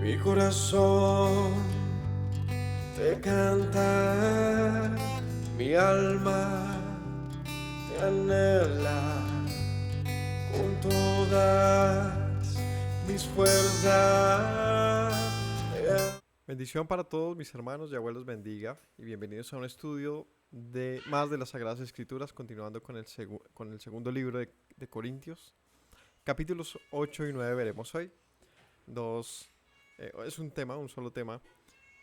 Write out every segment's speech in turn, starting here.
Mi corazón te canta, mi alma te anhela con todas mis fuerzas. Bendición para todos mis hermanos y abuelos bendiga y bienvenidos a un estudio de más de las Sagradas Escrituras, continuando con el segundo libro de Corintios. Capítulos 8 y 9 veremos hoy. Es un solo tema,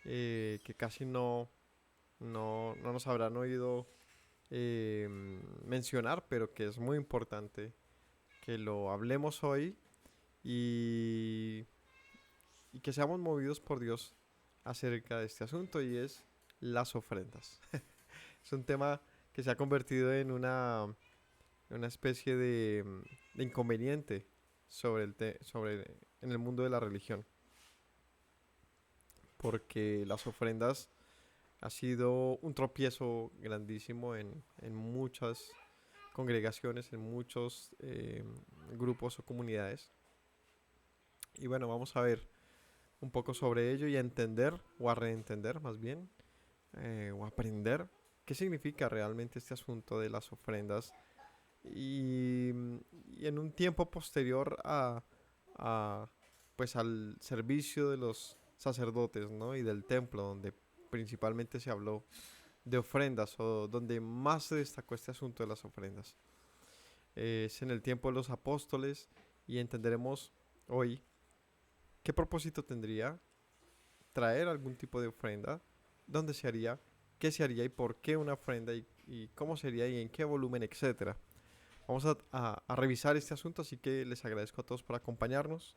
que casi no nos habrán oído mencionar, pero que es muy importante que lo hablemos hoy y, y que seamos movidos por Dios acerca de este asunto, y es las ofrendas. Es un tema que se ha convertido en una especie de inconveniente en el mundo de la religión, porque las ofrendas ha sido un tropiezo grandísimo en muchas congregaciones, en muchos grupos o comunidades. Y bueno, vamos a ver un poco sobre ello y a entender, o a reentender más bien, o aprender qué significa realmente este asunto de las ofrendas. Y, y en un tiempo posterior a, pues al servicio de los sacerdotes, ¿no? Y del templo, donde principalmente se habló de ofrendas, o donde más se destacó este asunto de las ofrendas. Es en el tiempo de los apóstoles, y entenderemos hoy qué propósito tendría traer algún tipo de ofrenda, dónde se haría, qué se haría y por qué una ofrenda, y cómo sería y en qué volumen, etcétera. Vamos a revisar este asunto, así que les agradezco a todos por acompañarnos.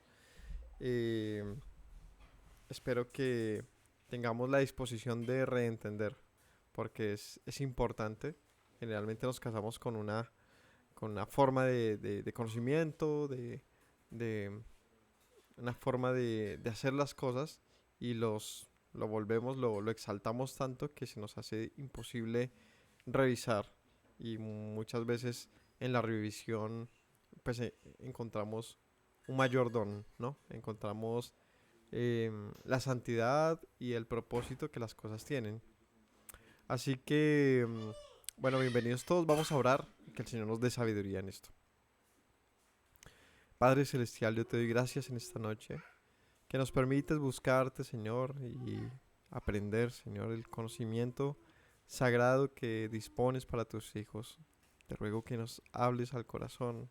Eh, Espero que tengamos la disposición de reentender, porque es importante. Generalmente nos casamos con una forma de conocimiento, de una forma de hacer las cosas, y lo exaltamos tanto que se nos hace imposible revisar, y muchas veces en la revisión pues encontramos un mayor don, ¿no? Encontramos la santidad y el propósito que las cosas tienen. Así que, bueno, bienvenidos todos, vamos a orar y que el Señor nos dé sabiduría en esto. Padre Celestial, yo te doy gracias en esta noche, que nos permites buscarte, Señor, y aprender, Señor, el conocimiento sagrado que dispones para tus hijos. Te ruego que nos hables al corazón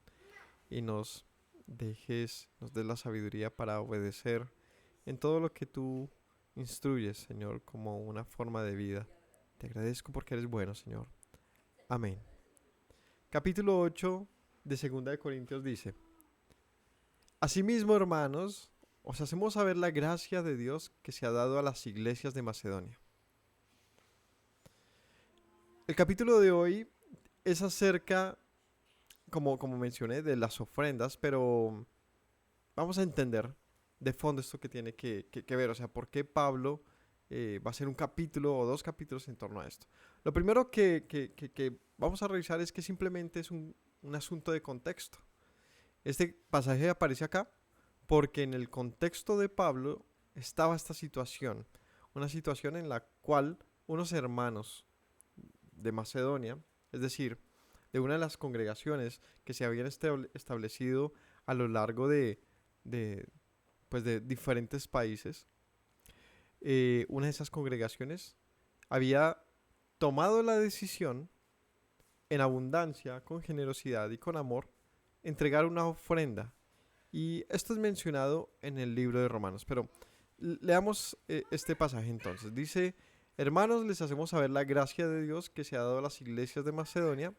y nos des la sabiduría para obedecer en todo lo que tú instruyes, Señor, como una forma de vida. Te agradezco porque eres bueno, Señor. Amén. Capítulo 8 de Segunda de Corintios dice: Asimismo, hermanos, os hacemos saber la gracia de Dios que se ha dado a las iglesias de Macedonia. El capítulo de hoy es acerca, como mencioné, de las ofrendas, pero vamos a entender de fondo esto que tiene que ver, o sea, por qué Pablo va a ser un capítulo o dos capítulos en torno a esto. Lo primero que vamos a revisar es que simplemente es un asunto de contexto. Este pasaje aparece acá porque en el contexto de Pablo estaba esta situación, una situación en la cual unos hermanos de Macedonia, es decir, de una de las congregaciones que se habían establecido a lo largo de, pues de diferentes países, una de esas congregaciones había tomado la decisión, en abundancia, con generosidad y con amor, entregar una ofrenda. Y esto es mencionado en el libro de Romanos. Pero leamos este pasaje entonces. Dice: Hermanos, les hacemos saber la gracia de Dios que se ha dado a las iglesias de Macedonia,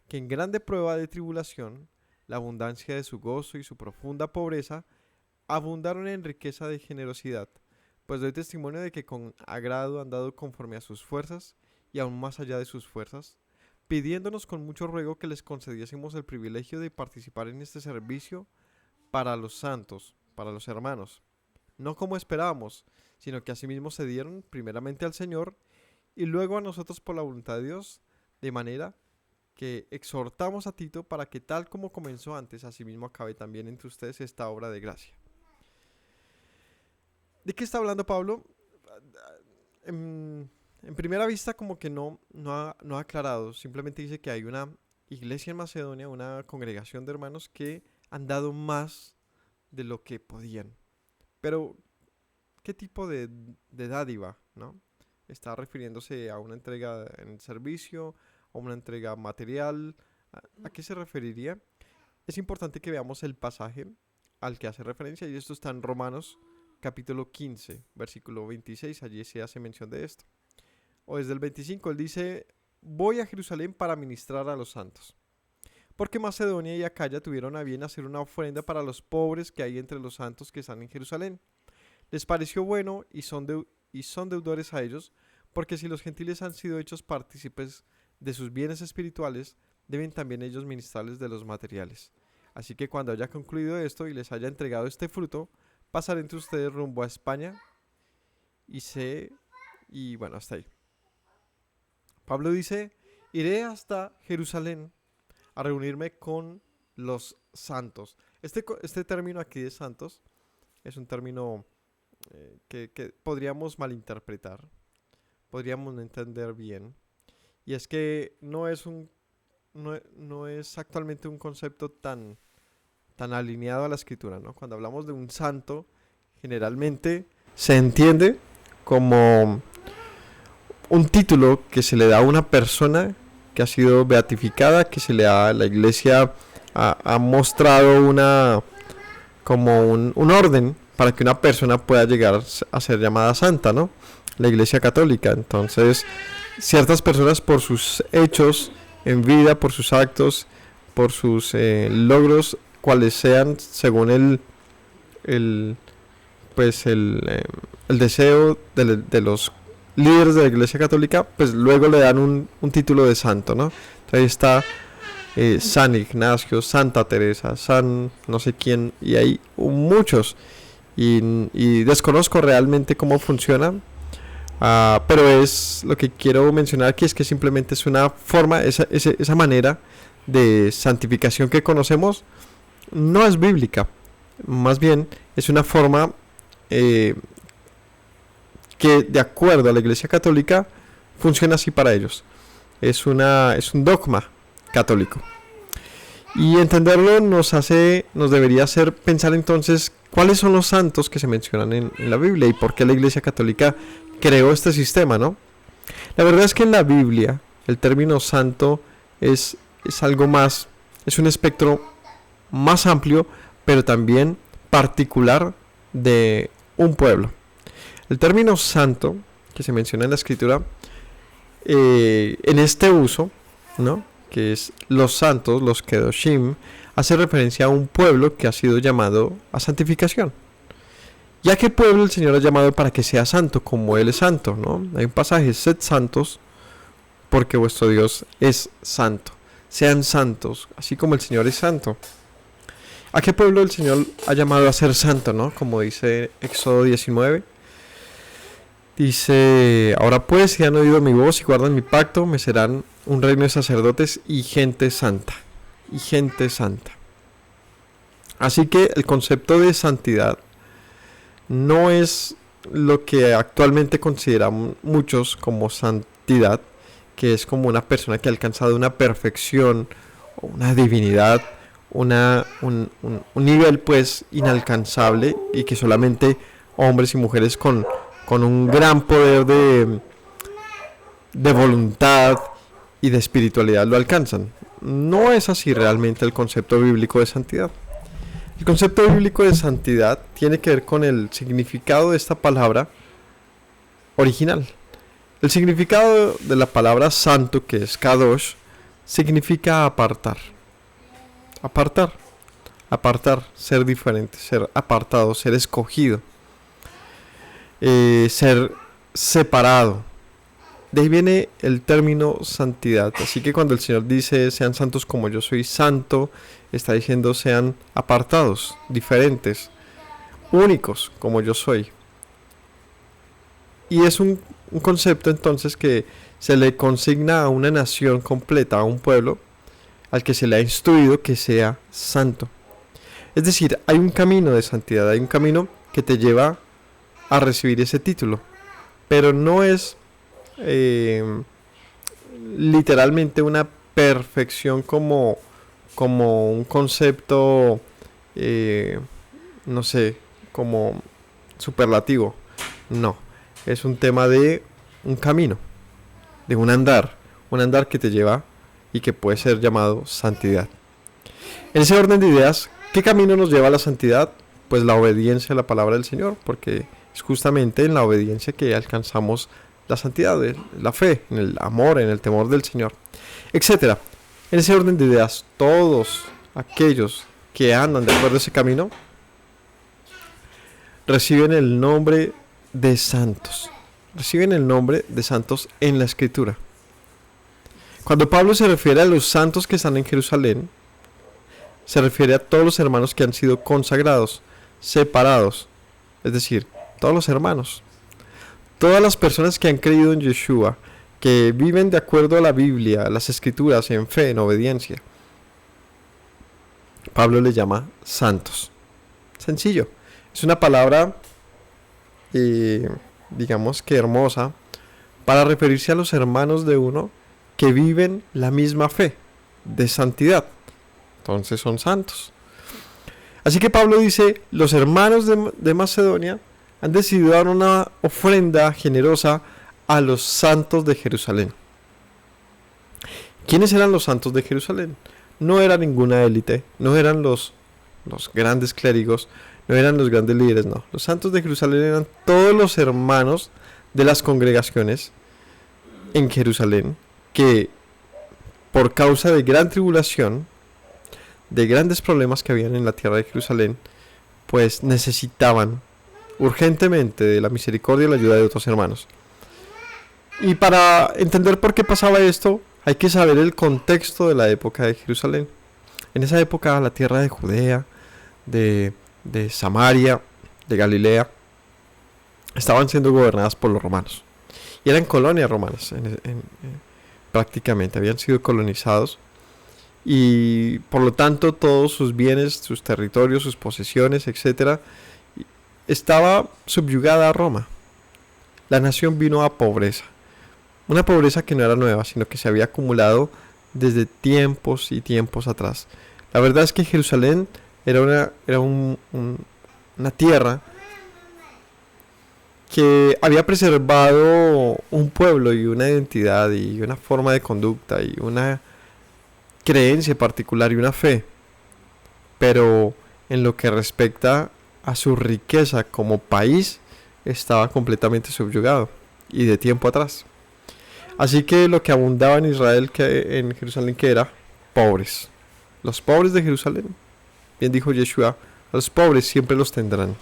que en grande prueba de tribulación, la abundancia de su gozo y su profunda pobreza abundaron en riqueza de generosidad. Pues doy testimonio de que con agrado han dado conforme a sus fuerzas y aún más allá de sus fuerzas, pidiéndonos con mucho ruego que les concediésemos el privilegio de participar en este servicio para los santos, para los hermanos, no como esperábamos, sino que asimismo se dieron primeramente al Señor y luego a nosotros por la voluntad de Dios, de manera que exhortamos a Tito para que tal como comenzó antes, asimismo acabe también entre ustedes esta obra de gracia. ¿De qué está hablando Pablo? En primera vista como que no ha aclarado, simplemente dice que hay una iglesia en Macedonia, una congregación de hermanos que han dado más de lo que podían. Pero, ¿qué tipo de dádiva, no? Está refiriéndose a una entrega en el servicio, a una entrega material. ¿A qué se referiría? Es importante que veamos el pasaje al que hace referencia, y esto está en Romanos capítulo 15, versículo 26, allí se hace mención de esto. O desde el 25, él dice: voy a Jerusalén para ministrar a los santos, porque Macedonia y Acaya tuvieron a bien hacer una ofrenda para los pobres que hay entre los santos que están en Jerusalén. Les pareció bueno y son deudores a ellos, porque si los gentiles han sido hechos partícipes de sus bienes espirituales, deben también ellos ministrarles de los materiales. Así que cuando haya concluido esto y les haya entregado este fruto, pasaré entre ustedes rumbo a España y bueno, hasta ahí. Pablo dice: iré hasta Jerusalén a reunirme con los santos. Este término aquí de santos es un término que podríamos malinterpretar, podríamos no entender bien. Y es que no es actualmente un concepto tan alineado a la escritura, ¿no? Cuando hablamos de un santo, generalmente se entiende como un título que se le da a una persona que ha sido beatificada, que se le da. La iglesia ha mostrado como un orden para que una persona pueda llegar a ser llamada santa, ¿no? La iglesia católica. Entonces, ciertas personas, por sus hechos en vida, por sus actos, por sus logros, cuales sean, según el deseo de los líderes de la iglesia católica, pues luego le dan un título de santo, ¿no? Entonces ahí está San Ignacio, Santa Teresa, San no sé quién, y hay muchos, y desconozco realmente cómo funciona, pero es lo que quiero mencionar aquí, es que simplemente es una forma, esa manera de santificación que conocemos no es bíblica, más bien es una forma que, de acuerdo a la iglesia católica, funciona así para ellos. Es un dogma católico. Y entenderlo nos debería hacer pensar entonces cuáles son los santos que se mencionan en la Biblia y por qué la iglesia católica creó este sistema, ¿no? La verdad es que en la Biblia el término santo es algo más, es un espectro más amplio, pero también particular de un pueblo. El término santo que se menciona en la escritura, en este uso, ¿no?, que es los santos, los kedoshim, hace referencia a un pueblo que ha sido llamado a santificación. ¿Y a qué pueblo el Señor ha llamado para que sea santo, como Él es santo, ¿no? Hay un pasaje: sed santos, porque vuestro Dios es santo. Sean santos, así como el Señor es santo. ¿A qué pueblo el Señor ha llamado a ser santo, no? Como dice Éxodo 19. Dice: ahora pues, si han oído mi voz y guardan mi pacto, me serán un reino de sacerdotes y gente santa. Y gente santa. Así que el concepto de santidad no es lo que actualmente consideran muchos como santidad, que es como una persona que ha alcanzado una perfección o una divinidad, un nivel pues inalcanzable, y que solamente hombres y mujeres con un gran poder de voluntad y de espiritualidad lo alcanzan. No es así realmente el concepto bíblico de santidad. El concepto bíblico de santidad tiene que ver con el significado de esta palabra original. El significado de la palabra santo, que es kadosh, significa apartar. Apartar, ser diferente, ser apartado, ser escogido, ser separado. De ahí viene el término santidad. Así que cuando el Señor dice: sean santos como yo soy santo, está diciendo: sean apartados, diferentes, únicos como yo soy. Y es un concepto entonces que se le consigna a una nación completa, a un pueblo al que se le ha instruido que sea santo. Es decir, hay un camino de santidad, hay un camino que te lleva a recibir ese título. Pero no es literalmente una perfección como un concepto, no sé, como superlativo. No, es un tema de un camino, de un andar que te lleva y que puede ser llamado santidad. En ese orden de ideas, ¿qué camino nos lleva a la santidad? Pues la obediencia a la palabra del Señor, porque es justamente en la obediencia que alcanzamos la santidad, la fe, en el amor, en el temor del Señor, etcétera. En ese orden de ideas, todos aquellos que andan de acuerdo a ese camino reciben el nombre de santos. Reciben el nombre de santos en la Escritura. Cuando Pablo se refiere a los santos que están en Jerusalén, se refiere a todos los hermanos que han sido consagrados, separados, es decir, todos los hermanos. Todas las personas que han creído en Yeshua, que viven de acuerdo a la Biblia, a las Escrituras, en fe, en obediencia. Pablo les llama santos. Sencillo. Es una palabra, digamos que hermosa, para referirse a los hermanos de uno que viven la misma fe de santidad. Entonces son santos. Así que Pablo dice, los hermanos de Macedonia han decidido dar una ofrenda generosa a los santos de Jerusalén. ¿Quiénes eran los santos de Jerusalén? No era ninguna élite, no eran los grandes clérigos, no eran los grandes líderes, no. Los santos de Jerusalén eran todos los hermanos de las congregaciones en Jerusalén que por causa de gran tribulación, de grandes problemas que habían en la tierra de Jerusalén, pues necesitaban urgentemente de la misericordia y la ayuda de otros hermanos. Y para entender por qué pasaba esto, hay que saber el contexto de la época de Jerusalén. En esa época la tierra de Judea, de Samaria, de Galilea, estaban siendo gobernadas por los romanos. Y eran colonias romanas, prácticamente, habían sido colonizados. Y por lo tanto todos sus bienes, sus territorios, sus posesiones, etcétera, estaba subyugada a Roma. La nación vino a pobreza. Una pobreza que no era nueva, sino que se había acumulado desde tiempos y tiempos atrás. La verdad es que Jerusalén era una tierra que había preservado un pueblo y una identidad y una forma de conducta y una creencia particular y una fe, pero en lo que respecta a su riqueza como país estaba completamente subyugado y de tiempo atrás. Así que lo que abundaba en Israel, en Jerusalén, que era pobres. Los pobres de Jerusalén, bien dijo Yeshua, a los pobres siempre los tendrán.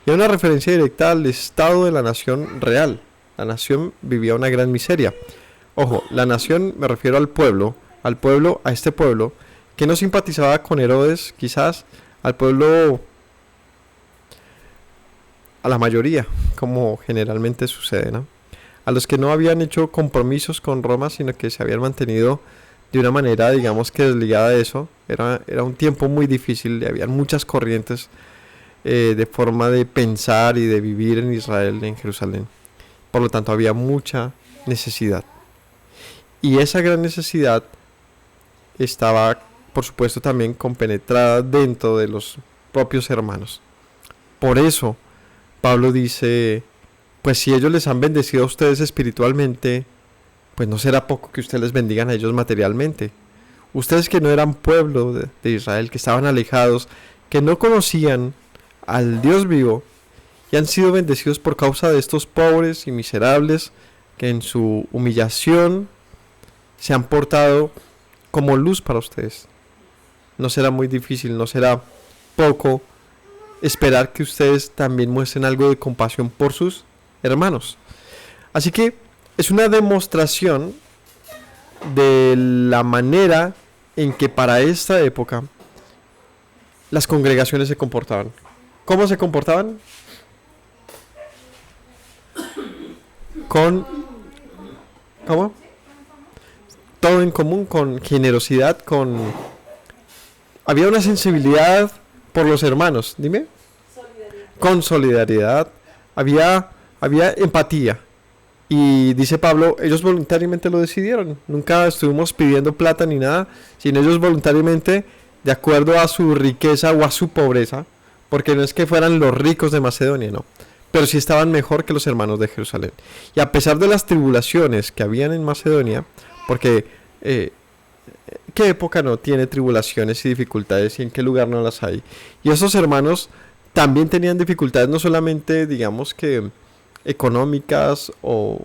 Y una referencia directa al estado de la nación real. La nación vivía una gran miseria. Ojo, la nación, me refiero al pueblo, a este pueblo, que no simpatizaba con Herodes, quizás, al pueblo, a la mayoría, como generalmente sucede, ¿no? A los que no habían hecho compromisos con Roma, sino que se habían mantenido de una manera, digamos que desligada de eso. Era un tiempo muy difícil, había muchas corrientes de forma de pensar y de vivir en Israel, en Jerusalén. Por lo tanto, había mucha necesidad. Y esa gran necesidad estaba, por supuesto, también compenetrada dentro de los propios hermanos. Por eso, Pablo dice, pues si ellos les han bendecido a ustedes espiritualmente, pues no será poco que ustedes les bendigan a ellos materialmente. Ustedes que no eran pueblo de Israel, que estaban alejados, que no conocían al Dios vivo, y han sido bendecidos por causa de estos pobres y miserables que en su humillación se han portado como luz para ustedes. No será muy difícil, no será poco esperar que ustedes también muestren algo de compasión por sus hermanos. Así que es una demostración de la manera en que para esta época las congregaciones se comportaban. ¿Cómo se comportaban? ¿Cómo? Todo en común, con generosidad, había una sensibilidad por los hermanos, dime. Con solidaridad. había empatía. Y dice Pablo, ellos voluntariamente lo decidieron. Nunca estuvimos pidiendo plata ni nada, sino ellos voluntariamente, de acuerdo a su riqueza o a su pobreza, porque no es que fueran los ricos de Macedonia, no, pero sí estaban mejor que los hermanos de Jerusalén. Y a pesar de las tribulaciones que habían en Macedonia, porque ¿qué época no tiene tribulaciones y dificultades y en qué lugar no las hay? Y esos hermanos también tenían dificultades, no solamente, digamos que económicas o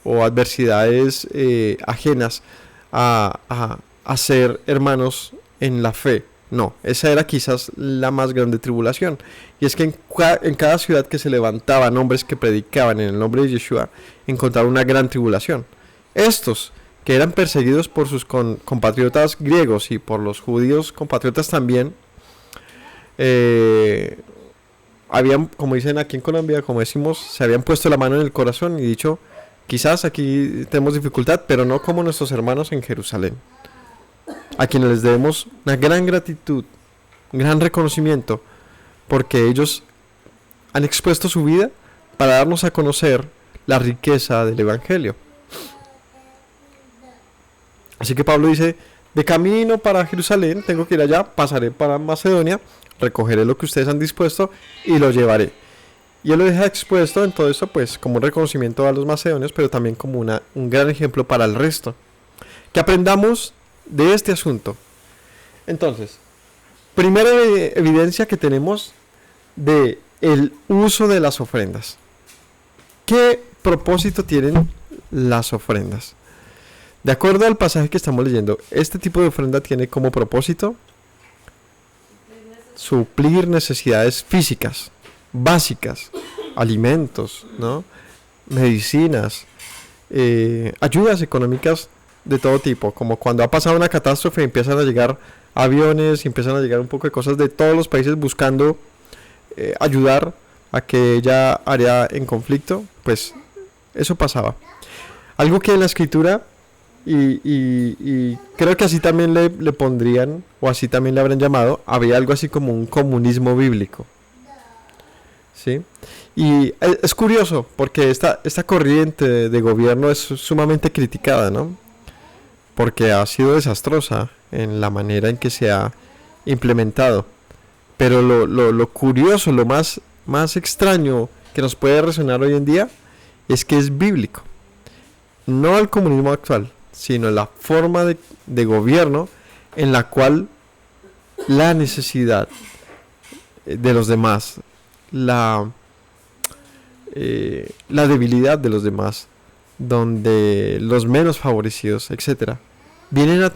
adversidades ajenas a ser hermanos en la fe. No, esa era quizás la más grande tribulación. Y es que en cada ciudad que se levantaban hombres que predicaban en el nombre de Yeshua, encontraron una gran tribulación. Estos, que eran perseguidos por sus compatriotas griegos y por los judíos compatriotas también, habían, como dicen aquí en Colombia, como decimos, se habían puesto la mano en el corazón y dicho, quizás aquí tenemos dificultad, pero no como nuestros hermanos en Jerusalén, a quienes les debemos una gran gratitud, un gran reconocimiento, porque ellos han expuesto su vida para darnos a conocer la riqueza del Evangelio. Así que Pablo dice, de camino para Jerusalén, tengo que ir allá, pasaré para Macedonia, recogeré lo que ustedes han dispuesto y lo llevaré. Y él lo deja expuesto en todo esto, pues como un reconocimiento a los macedonios, pero también como un gran ejemplo para el resto. Que aprendamos de este asunto. Entonces, primera evidencia que tenemos de el uso de las ofrendas. ¿Qué propósito tienen las ofrendas? De acuerdo al pasaje que estamos leyendo, este tipo de ofrenda tiene como propósito suplir necesidades físicas, básicas, alimentos, ¿no? Medicinas, ayudas económicas de todo tipo, como cuando ha pasado una catástrofe empiezan a llegar aviones, empiezan a llegar un poco de cosas de todos los países buscando ayudar a aquella área en conflicto, pues eso pasaba. Algo que en la escritura y creo que así también le pondrían, o así también le habrán llamado, había algo así como un comunismo bíblico. ¿Sí? Y es curioso, porque esta corriente de gobierno es sumamente criticada, ¿no? Porque ha sido desastrosa en la manera en que se ha implementado. Pero lo curioso, lo más extraño que nos puede resonar hoy en día, es que es bíblico. No el comunismo actual, sino la forma de gobierno en la cual la necesidad de los demás, la debilidad de los demás, donde los menos favorecidos, etcétera, vienen a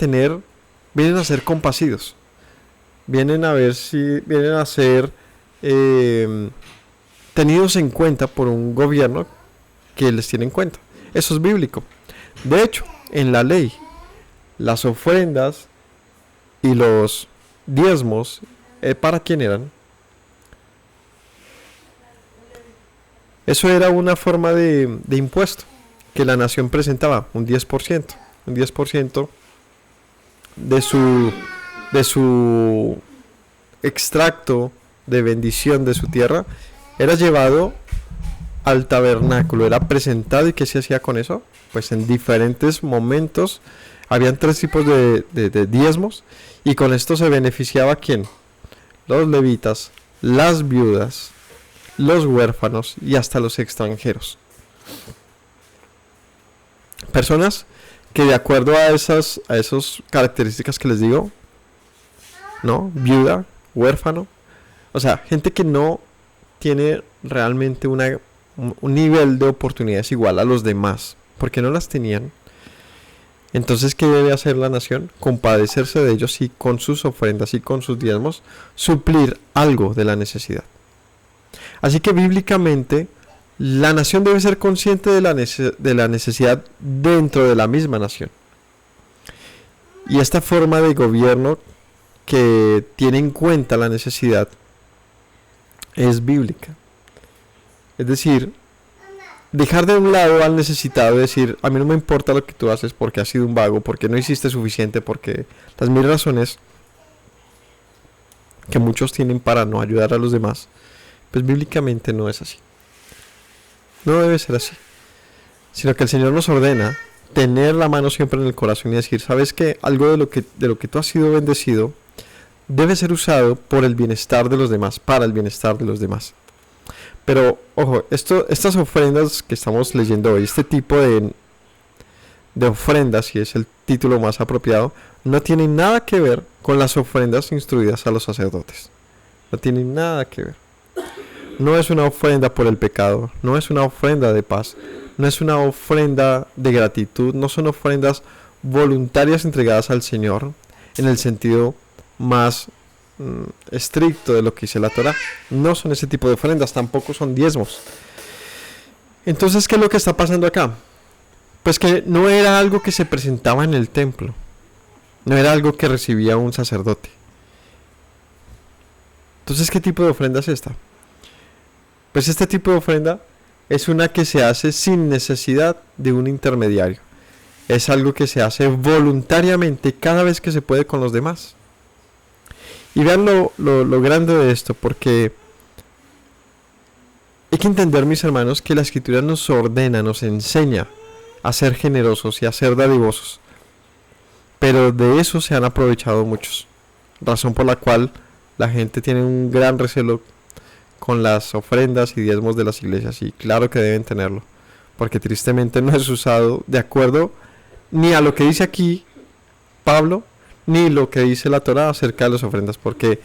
ser compasivos, vienen a ser tenidos en cuenta por un gobierno que les tiene en cuenta. Eso es bíblico. De hecho, en la ley, las ofrendas y los diezmos, ¿para quién eran? Eso era una forma de impuesto que la nación presentaba, un 10%. Un 10% de su extracto de bendición de su tierra era llevado al tabernáculo, era presentado. ¿Y qué se hacía con eso? Pues en diferentes momentos habían 3 tipos de diezmos, y con esto se beneficiaba ¿quién? Los levitas, las viudas, los huérfanos y hasta los extranjeros. Personas que de acuerdo a esas características que les digo, ¿no? Viuda, huérfano, o sea, gente que no tiene realmente un nivel de oportunidades igual a los demás, porque no las tenían. Entonces, ¿qué debe hacer la nación? Compadecerse de ellos y con sus ofrendas y con sus diezmos suplir algo de la necesidad. Así que bíblicamente la nación debe ser consciente de la necesidad dentro de la misma nación. Y esta forma de gobierno que tiene en cuenta la necesidad es bíblica. Es decir, dejar de un lado al necesitado y decir, a mí no me importa lo que tú haces porque has sido un vago, porque no hiciste suficiente, porque las 1000 razones que muchos tienen para no ayudar a los demás. Pues bíblicamente no es así. No debe ser así. Sino que el Señor nos ordena tener la mano siempre en el corazón y decir, ¿sabes qué? Algo de lo que tú has sido bendecido debe ser usado por el bienestar de los demás, para el bienestar de los demás. Pero, ojo, estas ofrendas que estamos leyendo hoy, este tipo de ofrendas, si es el título más apropiado, no tienen nada que ver con las ofrendas instruidas a los sacerdotes. No tienen nada que ver. No es una ofrenda por el pecado, no es una ofrenda de paz, no es una ofrenda de gratitud, no son ofrendas voluntarias entregadas al Señor en el sentido más estricto de lo que dice la Torah. No son ese tipo de ofrendas, tampoco son diezmos. Entonces, ¿qué es lo que está pasando acá? Pues que no era algo que se presentaba en el templo, no era algo que recibía un sacerdote. Entonces, ¿qué tipo de ofrenda es esta? Pues este tipo de ofrenda es una que se hace sin necesidad de un intermediario. Es algo que se hace voluntariamente cada vez que se puede con los demás. Y vean lo grande de esto, porque hay que entender, mis hermanos, que la Escritura nos ordena, nos enseña a ser generosos y a ser dadivosos. Pero de eso se han aprovechado muchos. Razón por la cual la gente tiene un gran recelo con las ofrendas y diezmos de las iglesias, y claro que deben tenerlo, porque tristemente no es usado de acuerdo ni a lo que dice aquí Pablo, ni lo que dice la Torah acerca de las ofrendas, porque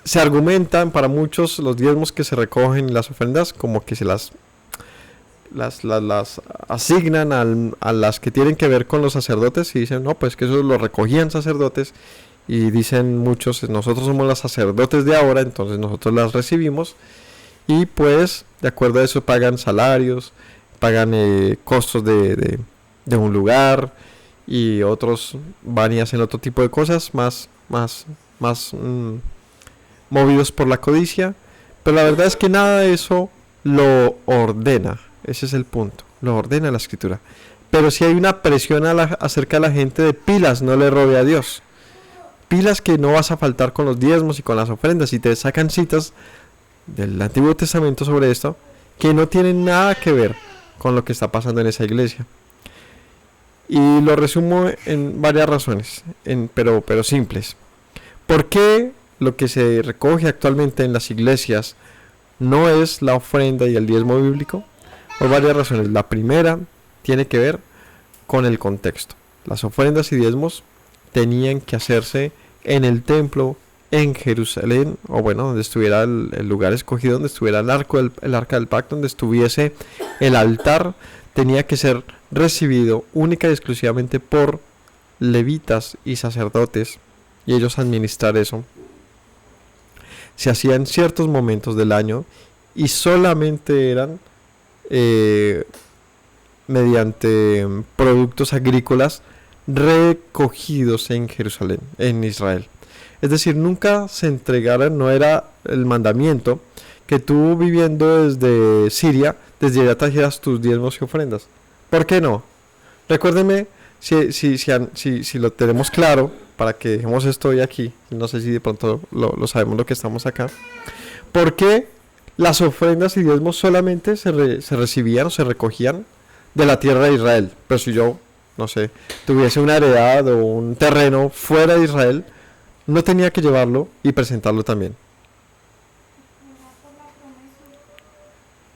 se argumentan para muchos los diezmos que se recogen en las ofrendas como que se las asignan a las que tienen que ver con los sacerdotes, y dicen, no, pues que eso lo recogían sacerdotes. Y dicen muchos, nosotros somos los sacerdotes de ahora, entonces nosotros las recibimos. Y pues, de acuerdo a eso, pagan salarios, pagan costos de un lugar. Y otros van y hacen otro tipo de cosas más movidos por la codicia. Pero la verdad es que nada de eso lo ordena. Ese es el punto. Lo ordena la Escritura. Pero si hay una presión acerca de la gente de pilas, no le robe a Dios. Pilas que no vas a faltar con los diezmos y con las ofrendas, y te sacan citas del Antiguo Testamento sobre esto que no tienen nada que ver con lo que está pasando en esa iglesia. Y lo resumo en varias razones, pero simples. ¿Por qué lo que se recoge actualmente en las iglesias no es la ofrenda y el diezmo bíblico? Por varias razones. La primera tiene que ver con el contexto. Las ofrendas y diezmos tenían que hacerse en el templo en Jerusalén, o bueno, donde estuviera el lugar escogido, donde estuviera el arca del pacto, donde estuviese el altar. Tenía que ser recibido única y exclusivamente por levitas y sacerdotes, y ellos administrar eso. Se hacía en ciertos momentos del año y solamente eran mediante productos agrícolas recogidos en Jerusalén, en Israel. Es decir, nunca se entregaron, no era el mandamiento que tú, viviendo desde Siria, desde allá trajeras tus diezmos y ofrendas. ¿Por qué no? Recuérdenme si lo tenemos claro, para que dejemos esto hoy aquí. No sé si de pronto lo sabemos lo que estamos acá. ¿Por qué las ofrendas y diezmos solamente se recibían o se recogían de la tierra de Israel? Pero si yo, no sé, tuviese una heredad o un terreno fuera de Israel, no tenía que llevarlo y presentarlo también.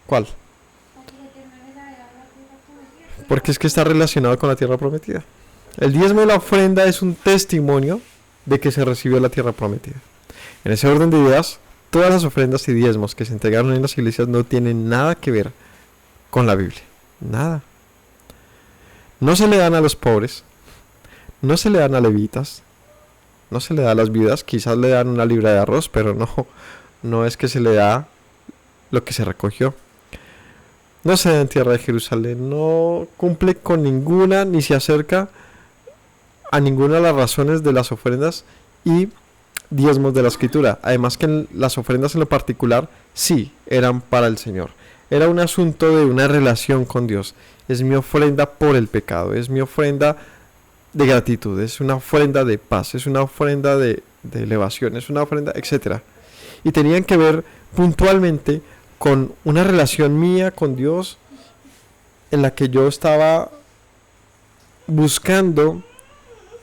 ¿Cuál? Porque es que está relacionado con la tierra prometida. El diezmo y la ofrenda es un testimonio de que se recibió la tierra prometida. En ese orden de ideas, todas las ofrendas y diezmos que se entregaron en las iglesias no tienen nada que ver con la Biblia. Nada. No se le dan a los pobres, no se le dan a levitas, no se le da a las viudas. Quizás le dan una libra de arroz, pero no es que se le da lo que se recogió. No se da en tierra de Jerusalén, no cumple con ninguna, ni se acerca a ninguna de las razones de las ofrendas y diezmos de la Escritura. Además que las ofrendas en lo particular sí eran para el Señor. Era un asunto de una relación con Dios. Es mi ofrenda por el pecado, es mi ofrenda de gratitud, es una ofrenda de paz, es una ofrenda de elevación, es una ofrenda, etc. y tenían que ver puntualmente con una relación mía con Dios en la que yo estaba buscando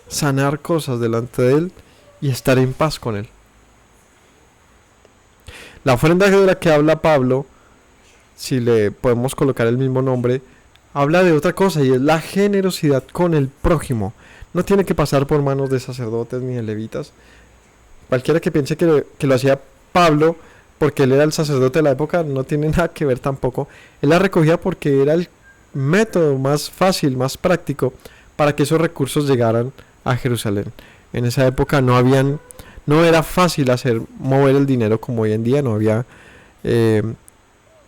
sanar cosas delante de Él y estar en paz con Él. La ofrenda de la que habla Pablo, si le podemos colocar el mismo nombre, habla de otra cosa y es la generosidad con el prójimo. No tiene que pasar por manos de sacerdotes ni de levitas. Cualquiera que piense que lo hacía Pablo porque él era el sacerdote de la época no tiene nada que ver tampoco. Él la recogía porque era el método más fácil, más práctico para que esos recursos llegaran a Jerusalén. En esa época no era fácil mover el dinero como hoy en día, no había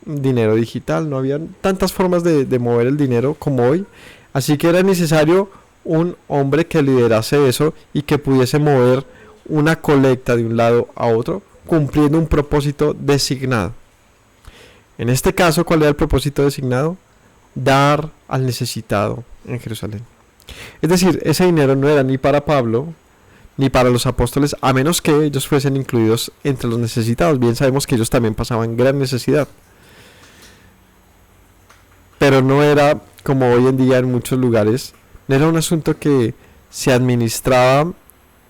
dinero digital, no había tantas formas de mover el dinero como hoy, así que era necesario un hombre que liderase eso y que pudiese mover una colecta de un lado a otro, cumpliendo un propósito designado. En este caso, ¿cuál era el propósito designado? Dar al necesitado en Jerusalén. Es decir, ese dinero no era ni para Pablo ni para los apóstoles, a menos que ellos fuesen incluidos entre los necesitados. Bien sabemos que ellos también pasaban gran necesidad, pero no era como hoy en día en muchos lugares. No era un asunto que se administraba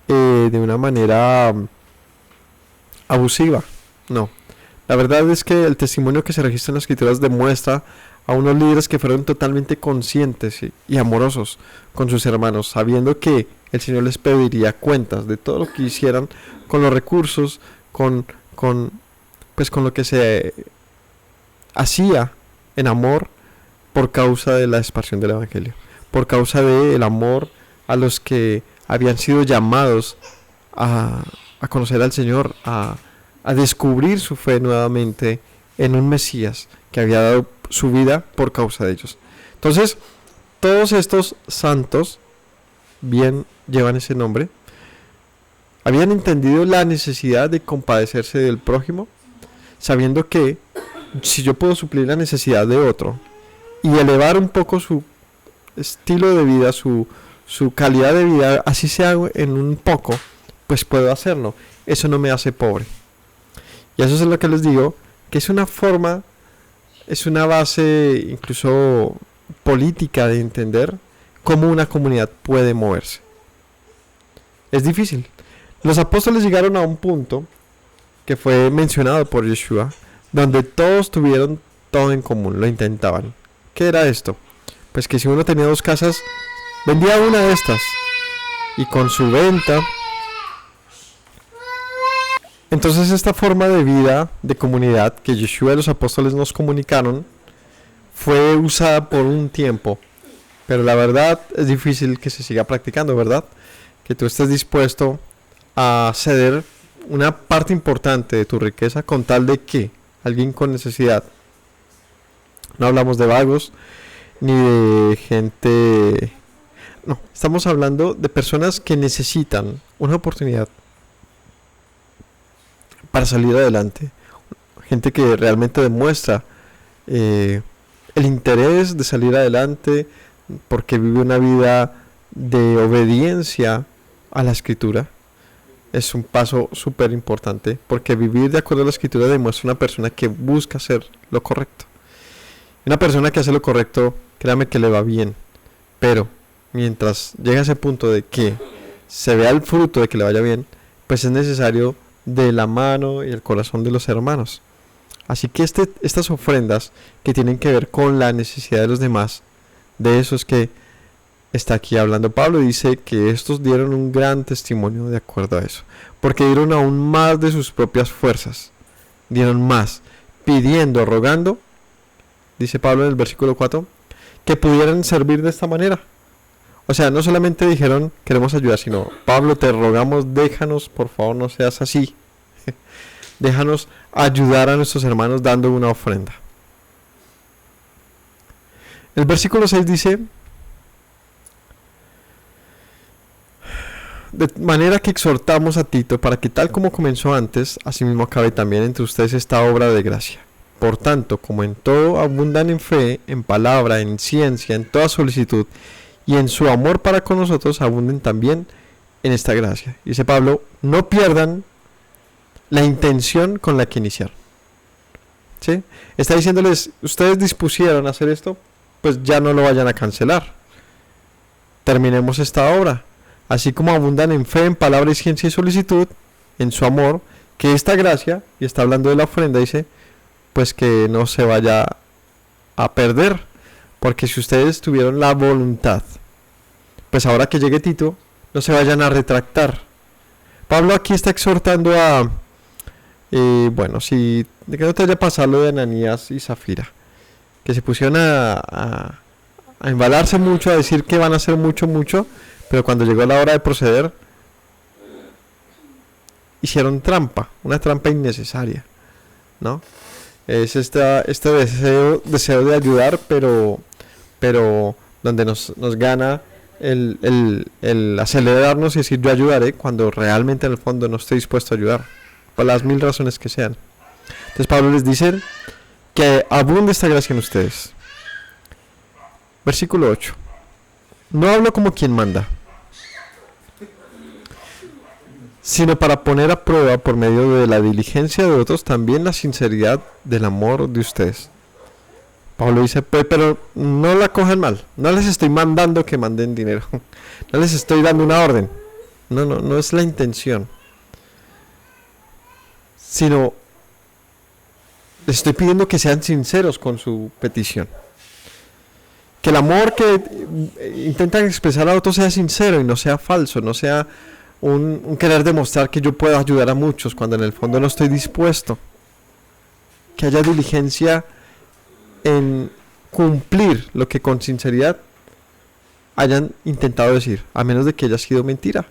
de una manera abusiva. No, la verdad es que el testimonio que se registra en las escrituras demuestra a unos líderes que fueron totalmente conscientes y amorosos con sus hermanos, sabiendo que el Señor les pediría cuentas de todo lo que hicieran con los recursos, con lo que se hacía en amor por causa de la expansión del Evangelio, por causa del amor a los que habían sido llamados a conocer al Señor, a descubrir su fe nuevamente en un Mesías que había dado su vida por causa de ellos. Entonces, todos estos santos, bien llevan ese nombre, habían entendido la necesidad de compadecerse del prójimo, sabiendo que si yo puedo suplir la necesidad de otro y elevar un poco su estilo de vida, su calidad de vida, así sea en un poco, pues puedo hacerlo. Eso no me hace pobre. Y eso es lo que les digo, que es una forma, es una base incluso política de entender cómo una comunidad puede moverse. Es difícil. Los apóstoles llegaron a un punto que fue mencionado por Yeshua, donde todos tuvieron todo en común, lo intentaban. ¿Qué era esto? Pues que si uno tenía 2 casas, vendía una de estas, y con su venta, entonces esta forma de vida, de comunidad que Yeshua y los apóstoles nos comunicaron, fue usada por un tiempo, pero la verdad es difícil que se siga practicando, ¿verdad? Que tú estés dispuesto a ceder una parte importante de tu riqueza con tal de que alguien con necesidad, no hablamos de vagos ni de gente, no, estamos hablando de personas que necesitan una oportunidad para salir adelante, gente que realmente demuestra el interés de salir adelante porque vive una vida de obediencia a la escritura. Es un paso súper importante, porque vivir de acuerdo a la escritura demuestra una persona que busca hacer lo correcto. Una persona que hace lo correcto, créame que le va bien, pero mientras llega a ese punto de que se vea el fruto de que le vaya bien, pues es necesario de la mano y el corazón de los hermanos. Así que estas ofrendas que tienen que ver con la necesidad de los demás, de eso es que está aquí hablando Pablo. Dice que estos dieron un gran testimonio de acuerdo a eso, porque dieron aún más de sus propias fuerzas, dieron más, pidiendo, rogando, dice Pablo en el versículo 4, que pudieran servir de esta manera. O sea, no solamente dijeron queremos ayudar, sino Pablo, te rogamos, déjanos, por favor, no seas así. Déjanos ayudar a nuestros hermanos dando una ofrenda. El versículo 6 dice: de manera que exhortamos a Tito para que tal como comenzó antes, asimismo acabe también entre ustedes esta obra de gracia. Por tanto, como en todo abundan en fe, en palabra, en ciencia, en toda solicitud, y en su amor para con nosotros abunden también en esta gracia. Dice Pablo, no pierdan la intención con la que iniciaron. ¿Sí? Está diciéndoles, ustedes dispusieron a hacer esto, pues ya no lo vayan a cancelar. Terminemos esta obra. Así como abundan en fe, en palabra y ciencia y solicitud, en su amor, que esta gracia, y está hablando de la ofrenda, dice, pues que no se vaya a perder. Porque si ustedes tuvieron la voluntad, pues ahora que llegue Tito, no se vayan a retractar. Pablo aquí está exhortando a, bueno, si de que no te haya pasado lo de Ananías y Zafira, que se pusieron a embalarse mucho, a decir que van a hacer mucho, pero cuando llegó la hora de proceder, hicieron trampa, una trampa innecesaria, ¿no? Es este deseo de ayudar, pero donde nos gana el acelerarnos y decir yo ayudaré cuando realmente en el fondo no estoy dispuesto a ayudar, por las mil razones que sean. Entonces Pablo les dice que abunde esta gracia en ustedes. Versículo 8. No hablo como quien manda, sino para poner a prueba por medio de la diligencia de otros también la sinceridad del amor de ustedes. Pablo dice, pero no la cojan mal, no les estoy mandando que manden dinero, no les estoy dando una orden, no es la intención, sino les estoy pidiendo que sean sinceros con su petición. Que el amor que intentan expresar a otros sea sincero y no sea falso, no sea un querer demostrar que yo puedo ayudar a muchos cuando en el fondo no estoy dispuesto. Que haya diligencia en cumplir lo que con sinceridad hayan intentado decir, a menos de que haya sido mentira.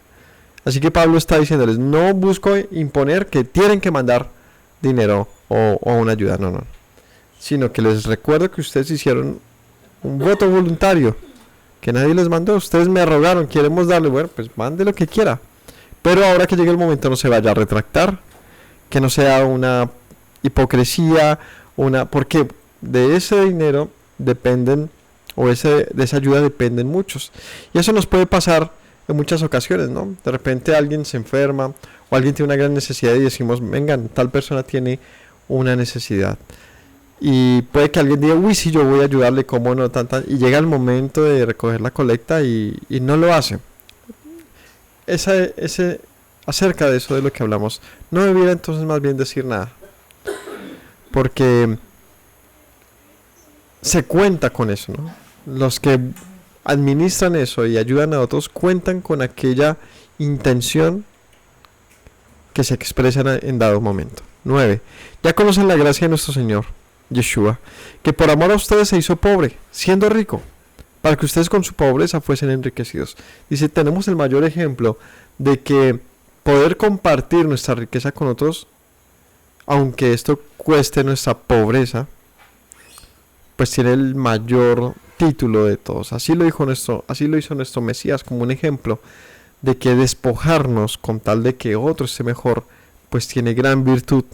Así que Pablo está diciéndoles, no busco imponer que tienen que mandar dinero o una ayuda, no, sino que les recuerdo que ustedes hicieron un voto voluntario, que nadie les mandó, ustedes me rogaron, queremos darle, bueno, pues mande lo que quiera, pero ahora que llegue el momento no se vaya a retractar, que no sea una hipocresía, porque de ese dinero dependen, o de esa ayuda dependen muchos, y eso nos puede pasar en muchas ocasiones, ¿no? De repente alguien se enferma, o alguien tiene una gran necesidad y decimos, vengan, tal persona tiene una necesidad, y puede que alguien diga, uy, sí, yo voy a ayudarle, cómo no, y llega el momento de recoger la colecta y no lo hace. Acerca de eso de lo que hablamos, no debiera entonces más bien decir nada, porque se cuenta con eso, ¿no? Los que administran eso y ayudan a otros cuentan con aquella intención que se expresa en dado momento. 9. Ya conocen la gracia de nuestro Señor Yeshua, que por amor a ustedes se hizo pobre, siendo rico, para que ustedes con su pobreza fuesen enriquecidos. Dice, tenemos el mayor ejemplo de que poder compartir nuestra riqueza con otros, aunque esto cueste nuestra pobreza, pues tiene el mayor título de todos. Así lo hizo nuestro Mesías como un ejemplo de que despojarnos con tal de que otro esté mejor, pues tiene gran virtud.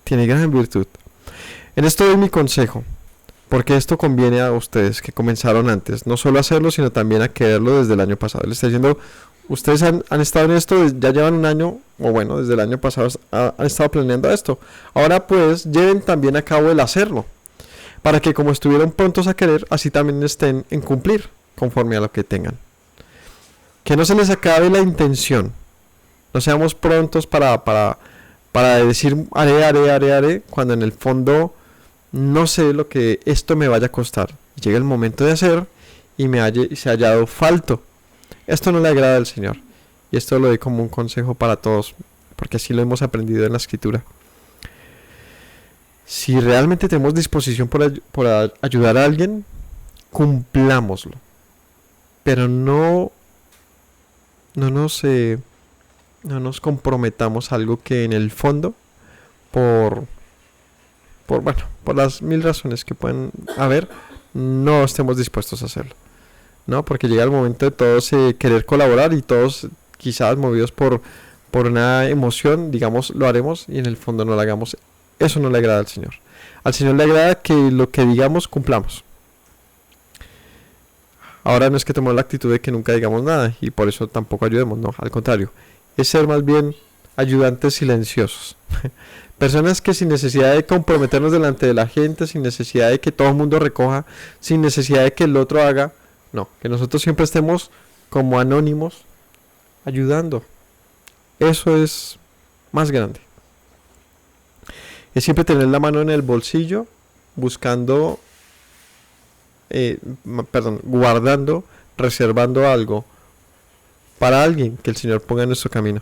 Tiene gran virtud. En esto doy mi consejo, porque esto conviene a ustedes que comenzaron antes, no solo a hacerlo, sino también a quererlo desde el año pasado. Les está diciendo, ustedes han estado en esto, ya llevan un año, o bueno, desde el año pasado han estado planeando esto. Ahora pues lleven también a cabo el hacerlo, para que como estuvieron prontos a querer, así también estén en cumplir, conforme a lo que tengan. Que no se les acabe la intención, no seamos prontos para decir haré, cuando en el fondo no sé lo que esto me vaya a costar. Llega el momento de hacer y se haya dado falto. Esto no le agrada al Señor. Y esto lo doy como un consejo para todos, porque así lo hemos aprendido en la Escritura. Si realmente tenemos disposición por ayudar a alguien, cumplámoslo. Pero no nos comprometamos a algo que en el fondo, por las mil razones que pueden haber, no estemos dispuestos a hacerlo, ¿no? Porque llega el momento de todos querer colaborar y todos quizás movidos por una emoción, digamos, lo haremos y en el fondo no lo hagamos. Eso no le agrada al Señor. Al Señor le agrada que lo que digamos cumplamos. Ahora no es que tomemos la actitud de que nunca digamos nada y por eso tampoco ayudemos, no, al contrario, es ser más bien ayudantes silenciosos. Personas que sin necesidad de comprometernos delante de la gente, sin necesidad de que todo el mundo recoja, sin necesidad de que el otro haga, no, que nosotros siempre estemos como anónimos ayudando. Eso es más grande. Es siempre tener la mano en el bolsillo buscando, guardando, reservando algo para alguien que el Señor ponga en nuestro camino.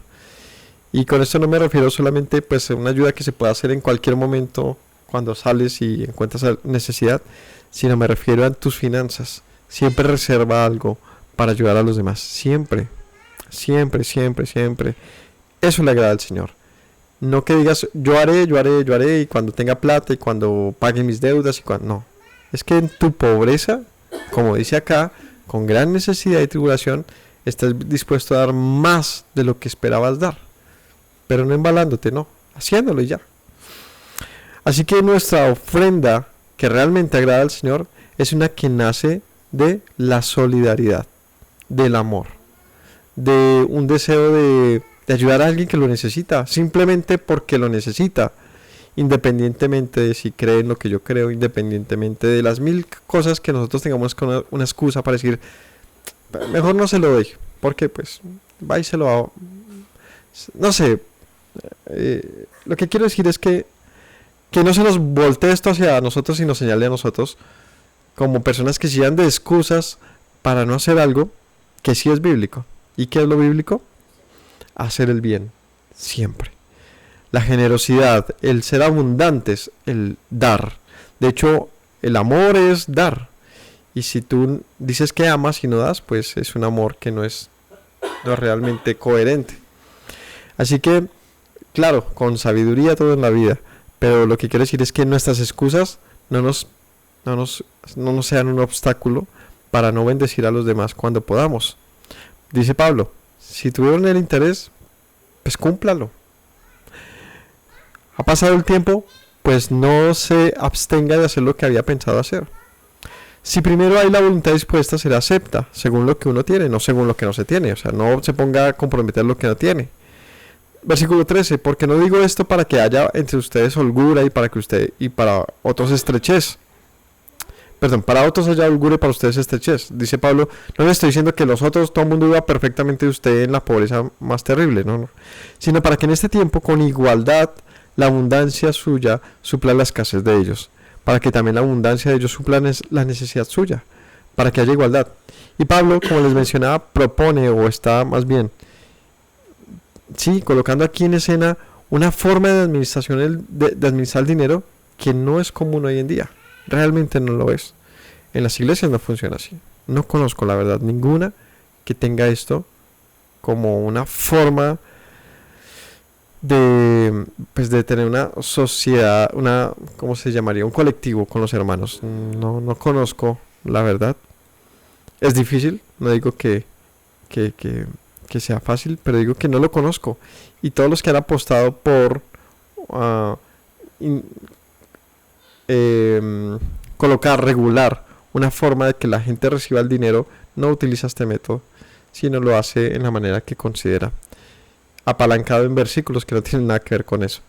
Y con esto no me refiero solamente pues a una ayuda que se pueda hacer en cualquier momento cuando sales y encuentras necesidad, sino me refiero a tus finanzas. Siempre reserva algo para ayudar a los demás. Siempre, siempre, siempre, siempre. Eso le agrada al Señor. No que digas yo haré, yo haré, yo haré y cuando tenga plata y cuando pague mis deudas y cuando... No. Es que en tu pobreza, como dice acá, con gran necesidad y tribulación, estás dispuesto a dar más de lo que esperabas dar. Pero no embalándote, no, haciéndolo y ya. Así que nuestra ofrenda que realmente agrada al Señor es una que nace de la solidaridad, del amor, de un deseo de ayudar a alguien que lo necesita, simplemente porque lo necesita, independientemente de si cree en lo que yo creo, independientemente de las mil cosas que nosotros tengamos con una excusa para decir, mejor no se lo doy, porque pues va y se lo hago. No sé, lo que quiero decir es que no se nos voltee esto hacia nosotros y nos señale a nosotros como personas que sigan de excusas para no hacer algo que sí es bíblico. ¿Y qué es lo bíblico? Hacer el bien, siempre. La generosidad, el ser abundantes, el dar. De hecho, el amor es dar. Y si tú dices que amas y no das, pues es un amor que no es realmente coherente. Así que, claro, con sabiduría todo en la vida. Pero lo que quiero decir es que nuestras excusas no nos sean un obstáculo para no bendecir a los demás cuando podamos. Dice Pablo, si tuvieron el interés, pues cúmplalo. Ha pasado el tiempo, pues no se abstenga de hacer lo que había pensado hacer. Si primero hay la voluntad dispuesta, será acepta, según lo que uno tiene, no según lo que no se tiene. O sea, no se ponga a comprometer lo que no tiene. Versículo 13, porque no digo esto para que haya entre ustedes holgura y para otros estrechez. Perdón, para otros haya holgura y para ustedes estrechez. Dice Pablo, no le estoy diciendo que los otros, todo el mundo viva perfectamente de usted en la pobreza más terrible, no. Sino para que en este tiempo, con igualdad, la abundancia suya supla la escasez de ellos. Para que también la abundancia de ellos supla la necesidad suya. Para que haya igualdad. Y Pablo, como les mencionaba, propone, o está más bien, sí, colocando aquí en escena una forma de administración de administrar el dinero que no es común hoy en día. Realmente no lo es. En las iglesias no funciona así. No conozco la verdad ninguna que tenga esto como una forma de tener una sociedad, ¿cómo se llamaría? Un colectivo con los hermanos. No conozco la verdad. Es difícil, no digo que sea fácil, pero digo que no lo conozco. Y todos los que han apostado por colocar, regular una forma de que la gente reciba el dinero, no utiliza este método, sino lo hace en la manera que considera, apalancado en versículos que no tienen nada que ver con eso.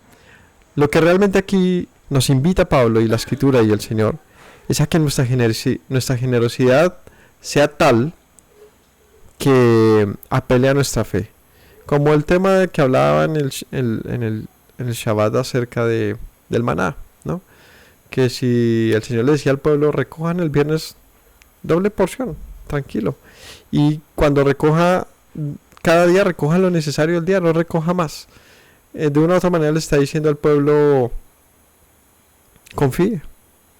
Lo que realmente aquí nos invita Pablo y la Escritura y el Señor es a que nuestra generosidad sea tal que apele a nuestra fe. Como el tema de que hablaba en el Shabbat acerca del maná, ¿no? Que si el Señor le decía al pueblo, recojan el viernes doble porción, tranquilo. Y cuando recoja, cada día recoja lo necesario del día, no recoja más. De una u otra manera le está diciendo al pueblo, confíe,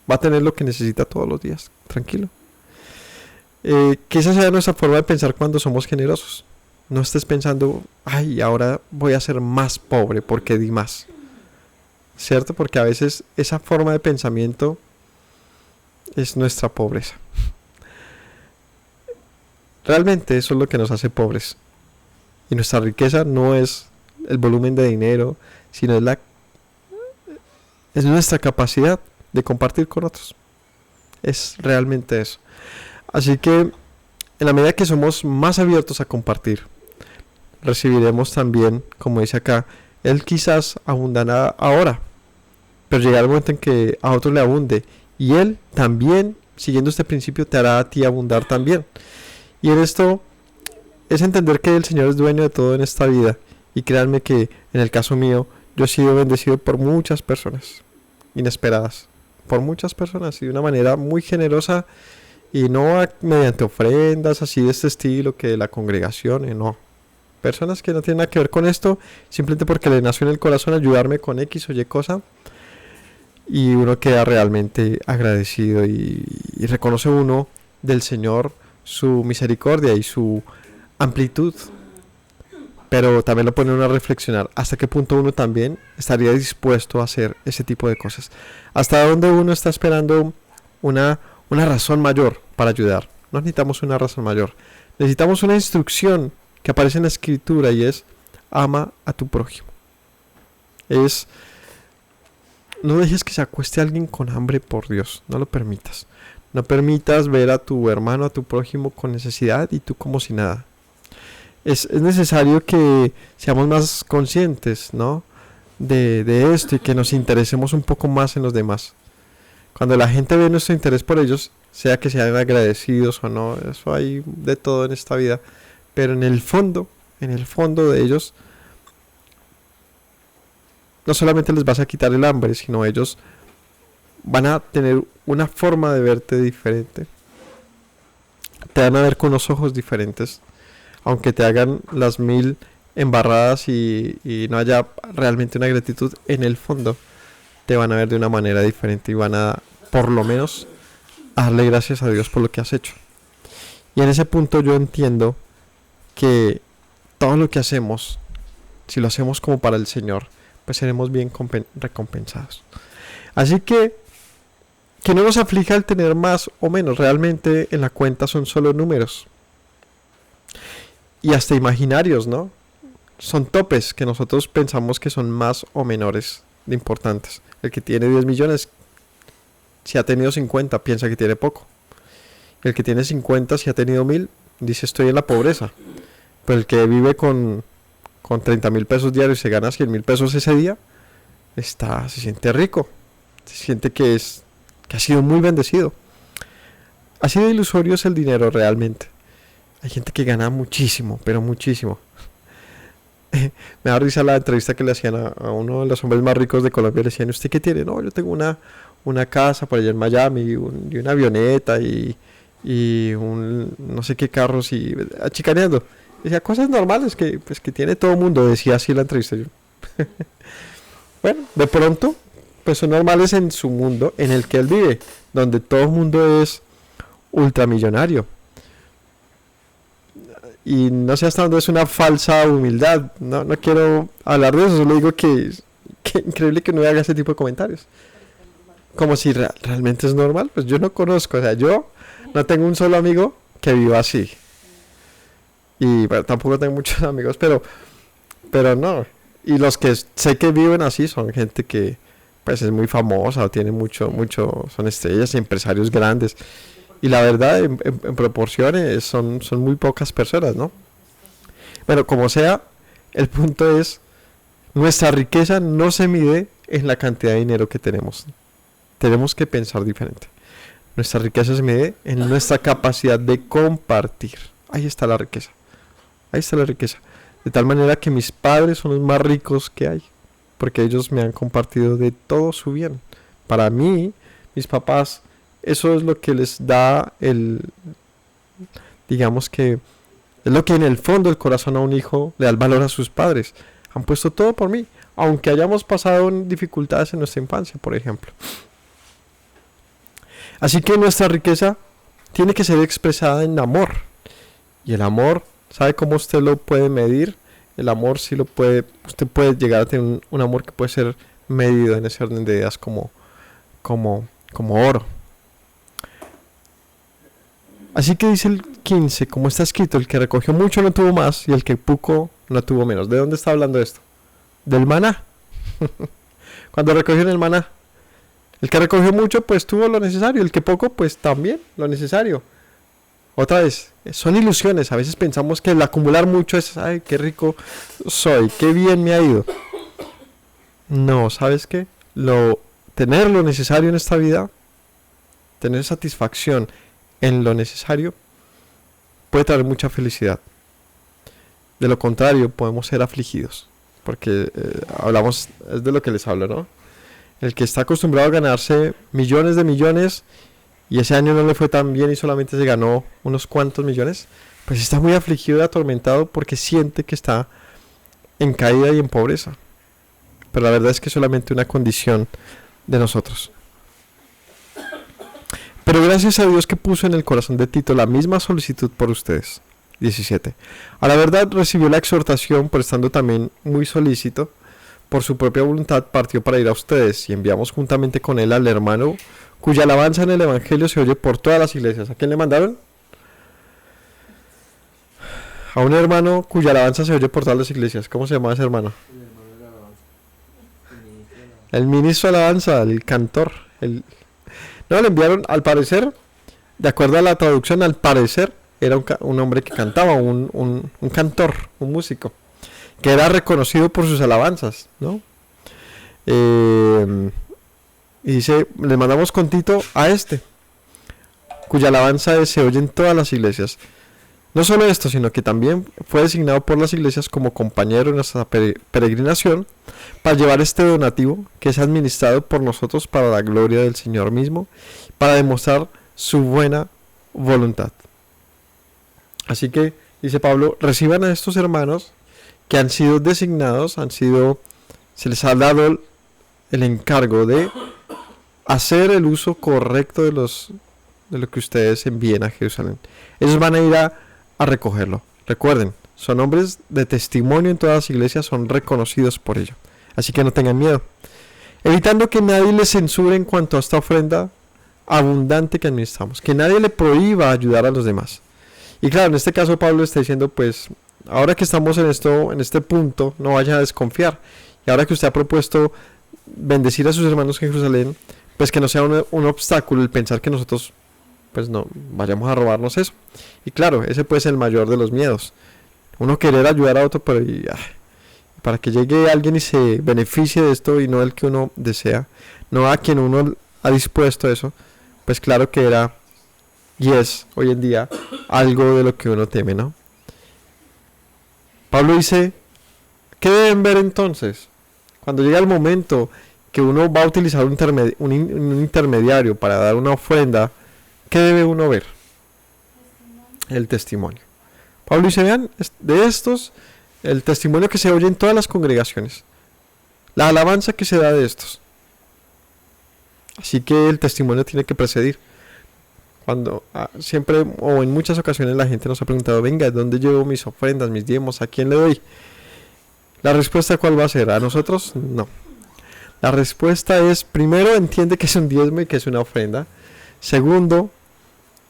va a tener lo que necesita todos los días, tranquilo. Que esa sea nuestra forma de pensar cuando somos generosos. No estés pensando, ay, ahora voy a ser más pobre porque di más. ¿Cierto? Porque a veces esa forma de pensamiento es nuestra pobreza. Realmente eso es lo que nos hace pobres. Y nuestra riqueza no es el volumen de dinero, sino es nuestra capacidad de compartir con otros. Es realmente eso. Así que en la medida que somos más abiertos a compartir, recibiremos también, como dice acá, Él quizás abundará ahora, pero llegará el momento en que a otro le abunde. Y Él también, siguiendo este principio, te hará a ti abundar también. Y en esto es entender que el Señor es dueño de todo en esta vida. Y créanme que en el caso mío, yo he sido bendecido por muchas personas inesperadas. Por muchas personas y de una manera muy generosa. Y no mediante ofrendas así de este estilo que de la congregación, no. Personas que no tienen nada que ver con esto, simplemente porque le nació en el corazón ayudarme con X o Y cosa. Y uno queda realmente agradecido y reconoce uno del Señor su misericordia y su amplitud. Pero también lo pone uno a reflexionar hasta qué punto uno también estaría dispuesto a hacer ese tipo de cosas. Hasta dónde uno está esperando una razón mayor para ayudar. No necesitamos una razón mayor. Necesitamos una instrucción que aparece en la escritura y es: ama a tu prójimo. No dejes que se acueste alguien con hambre, por Dios. No lo permitas. No permitas ver a tu hermano, a tu prójimo con necesidad y tú como si nada. Es necesario que seamos más conscientes, ¿no? de esto y que nos interesemos un poco más en los demás. Cuando la gente ve nuestro interés por ellos, sea que sean agradecidos o no, eso hay de todo en esta vida, pero en el fondo de ellos, no solamente les vas a quitar el hambre, sino ellos van a tener una forma de verte diferente. Te van a ver con los ojos diferentes, aunque te hagan las mil embarradas y no haya realmente una gratitud, en el fondo te van a ver de una manera diferente y van a, por lo menos, a darle gracias a Dios por lo que has hecho. Y en ese punto yo entiendo que todo lo que hacemos, si lo hacemos como para el Señor, pues seremos bien recompensados. Así que no nos aflija el tener más o menos. Realmente en la cuenta son solo números. Y hasta imaginarios, ¿no? Son topes que nosotros pensamos que son más o menores de importantes. El que tiene 10 millones, si ha tenido 50, piensa que tiene poco. El que tiene 50, si ha tenido 1000, dice estoy en la pobreza. Pero el que vive con 30,000 pesos diarios y se gana 100,000 pesos ese día, se siente rico. Se siente que ha sido muy bendecido. Así de ilusorio es el dinero realmente. Hay gente que gana muchísimo, pero muchísimo. Me da risa la entrevista que le hacían a uno de los hombres más ricos de Colombia. Le decían, ¿usted qué tiene? No, yo tengo una casa por allá en Miami y una avioneta y no sé qué carros y achicaneando. Decía cosas normales que tiene todo el mundo, decía así la entrevista. Bueno, de pronto, pues son normales en su mundo en el que él vive, donde todo el mundo es ultramillonario. Y no sé hasta dónde es una falsa humildad. No quiero hablar de eso, solo digo que increíble que no haga ese tipo de comentarios. Como si realmente es normal. Pues yo no conozco, o sea, yo no tengo un solo amigo que viva así. Y bueno, tampoco tengo muchos amigos, pero no. Y los que sé que viven así son gente que pues es muy famosa o tiene mucho, son estrellas, empresarios grandes. Y la verdad, en proporciones, son muy pocas personas, ¿no? Bueno, como sea, el punto es, nuestra riqueza no se mide en la cantidad de dinero que tenemos. Tenemos que pensar diferente. Nuestra riqueza se mide en nuestra capacidad de compartir. Ahí está la riqueza. Ahí está la riqueza. De tal manera que mis padres son los más ricos que hay. Porque ellos me han compartido de todo su bien. Para mí, mis papás, eso es lo que les da digamos que es lo que en el fondo del corazón a un hijo le da el valor a sus padres. Han puesto todo por mí, aunque hayamos pasado dificultades en nuestra infancia, por ejemplo. Así que nuestra riqueza tiene que ser expresada en amor. Y el amor, ¿sabe cómo usted lo puede medir? El amor sí lo puede, usted puede llegar a tener un amor que puede ser medido en ese orden de ideas como oro. Así que dice el 15, como está escrito, el que recogió mucho no tuvo más y el que poco no tuvo menos. ¿De dónde está hablando esto? Del maná. Cuando recogieron el maná, el que recogió mucho pues tuvo lo necesario, el que poco pues también lo necesario. Otra vez, son ilusiones. A veces pensamos que el acumular mucho es, ay, qué rico soy, qué bien me ha ido. No, ¿sabes qué? Tener lo necesario en esta vida, tener satisfacción en lo necesario, puede traer mucha felicidad. De lo contrario, podemos ser afligidos. Porque hablamos, es de lo que les hablo, ¿no? El que está acostumbrado a ganarse millones de millones y ese año no le fue tan bien y solamente se ganó unos cuantos millones, pues está muy afligido y atormentado porque siente que está en caída y en pobreza. Pero la verdad es que es solamente una condición de nosotros. Pero gracias a Dios que puso en el corazón de Tito la misma solicitud por ustedes. 17. A la verdad recibió la exhortación, por estando también muy solícito, por su propia voluntad partió para ir a ustedes y enviamos juntamente con él al hermano cuya alabanza en el Evangelio se oye por todas las iglesias. ¿A quién le mandaron? A un hermano cuya alabanza se oye por todas las iglesias. ¿Cómo se llama ese hermano? El ministro de alabanza, el cantor. No, le enviaron, al parecer, de acuerdo a la traducción, al parecer, era un hombre que cantaba, un cantor, un músico, que era reconocido por sus alabanzas, ¿no? Y dice, le mandamos con Tito a este, cuya alabanza se oye en todas las iglesias. No solo esto, sino que también fue designado por las iglesias como compañero en nuestra peregrinación para llevar este donativo que es administrado por nosotros para la gloria del Señor mismo, para demostrar su buena voluntad. Así que, dice Pablo, reciban a estos hermanos que han sido designados, se les ha dado el encargo de hacer el uso correcto de lo que ustedes envíen a Jerusalén. Ellos van a ir a recogerlo. Recuerden, son hombres de testimonio en todas las iglesias, son reconocidos por ello. Así que no tengan miedo. Evitando que nadie les censure en cuanto a esta ofrenda abundante que administramos. Que nadie le prohíba ayudar a los demás. Y claro, en este caso Pablo está diciendo, pues, ahora que estamos en este punto, no vaya a desconfiar. Y ahora que usted ha propuesto bendecir a sus hermanos en Jerusalén, pues que no sea un obstáculo el pensar que nosotros, pues no, vayamos a robarnos eso. Y claro, ese puede ser el mayor de los miedos. Uno querer ayudar a otro, pero para que llegue alguien y se beneficie de esto y no el que uno desea, no a quien uno ha dispuesto eso, pues claro que era y es hoy en día algo de lo que uno teme, ¿no? Pablo dice, ¿qué deben ver entonces? Cuando llega el momento que uno va a utilizar un intermediario para dar una ofrenda, ¿qué debe uno ver? El testimonio. Pablo dice, vean, de estos, el testimonio que se oye en todas las congregaciones, la alabanza que se da de estos. Así que el testimonio tiene que precedir. Cuando siempre o en muchas ocasiones la gente nos ha preguntado, venga, ¿dónde llevo mis ofrendas, mis diezmos? ¿A quién le doy? La respuesta, ¿cuál va a ser? ¿A nosotros? No. La respuesta es, primero, entiende que es un diezmo y que es una ofrenda. Segundo,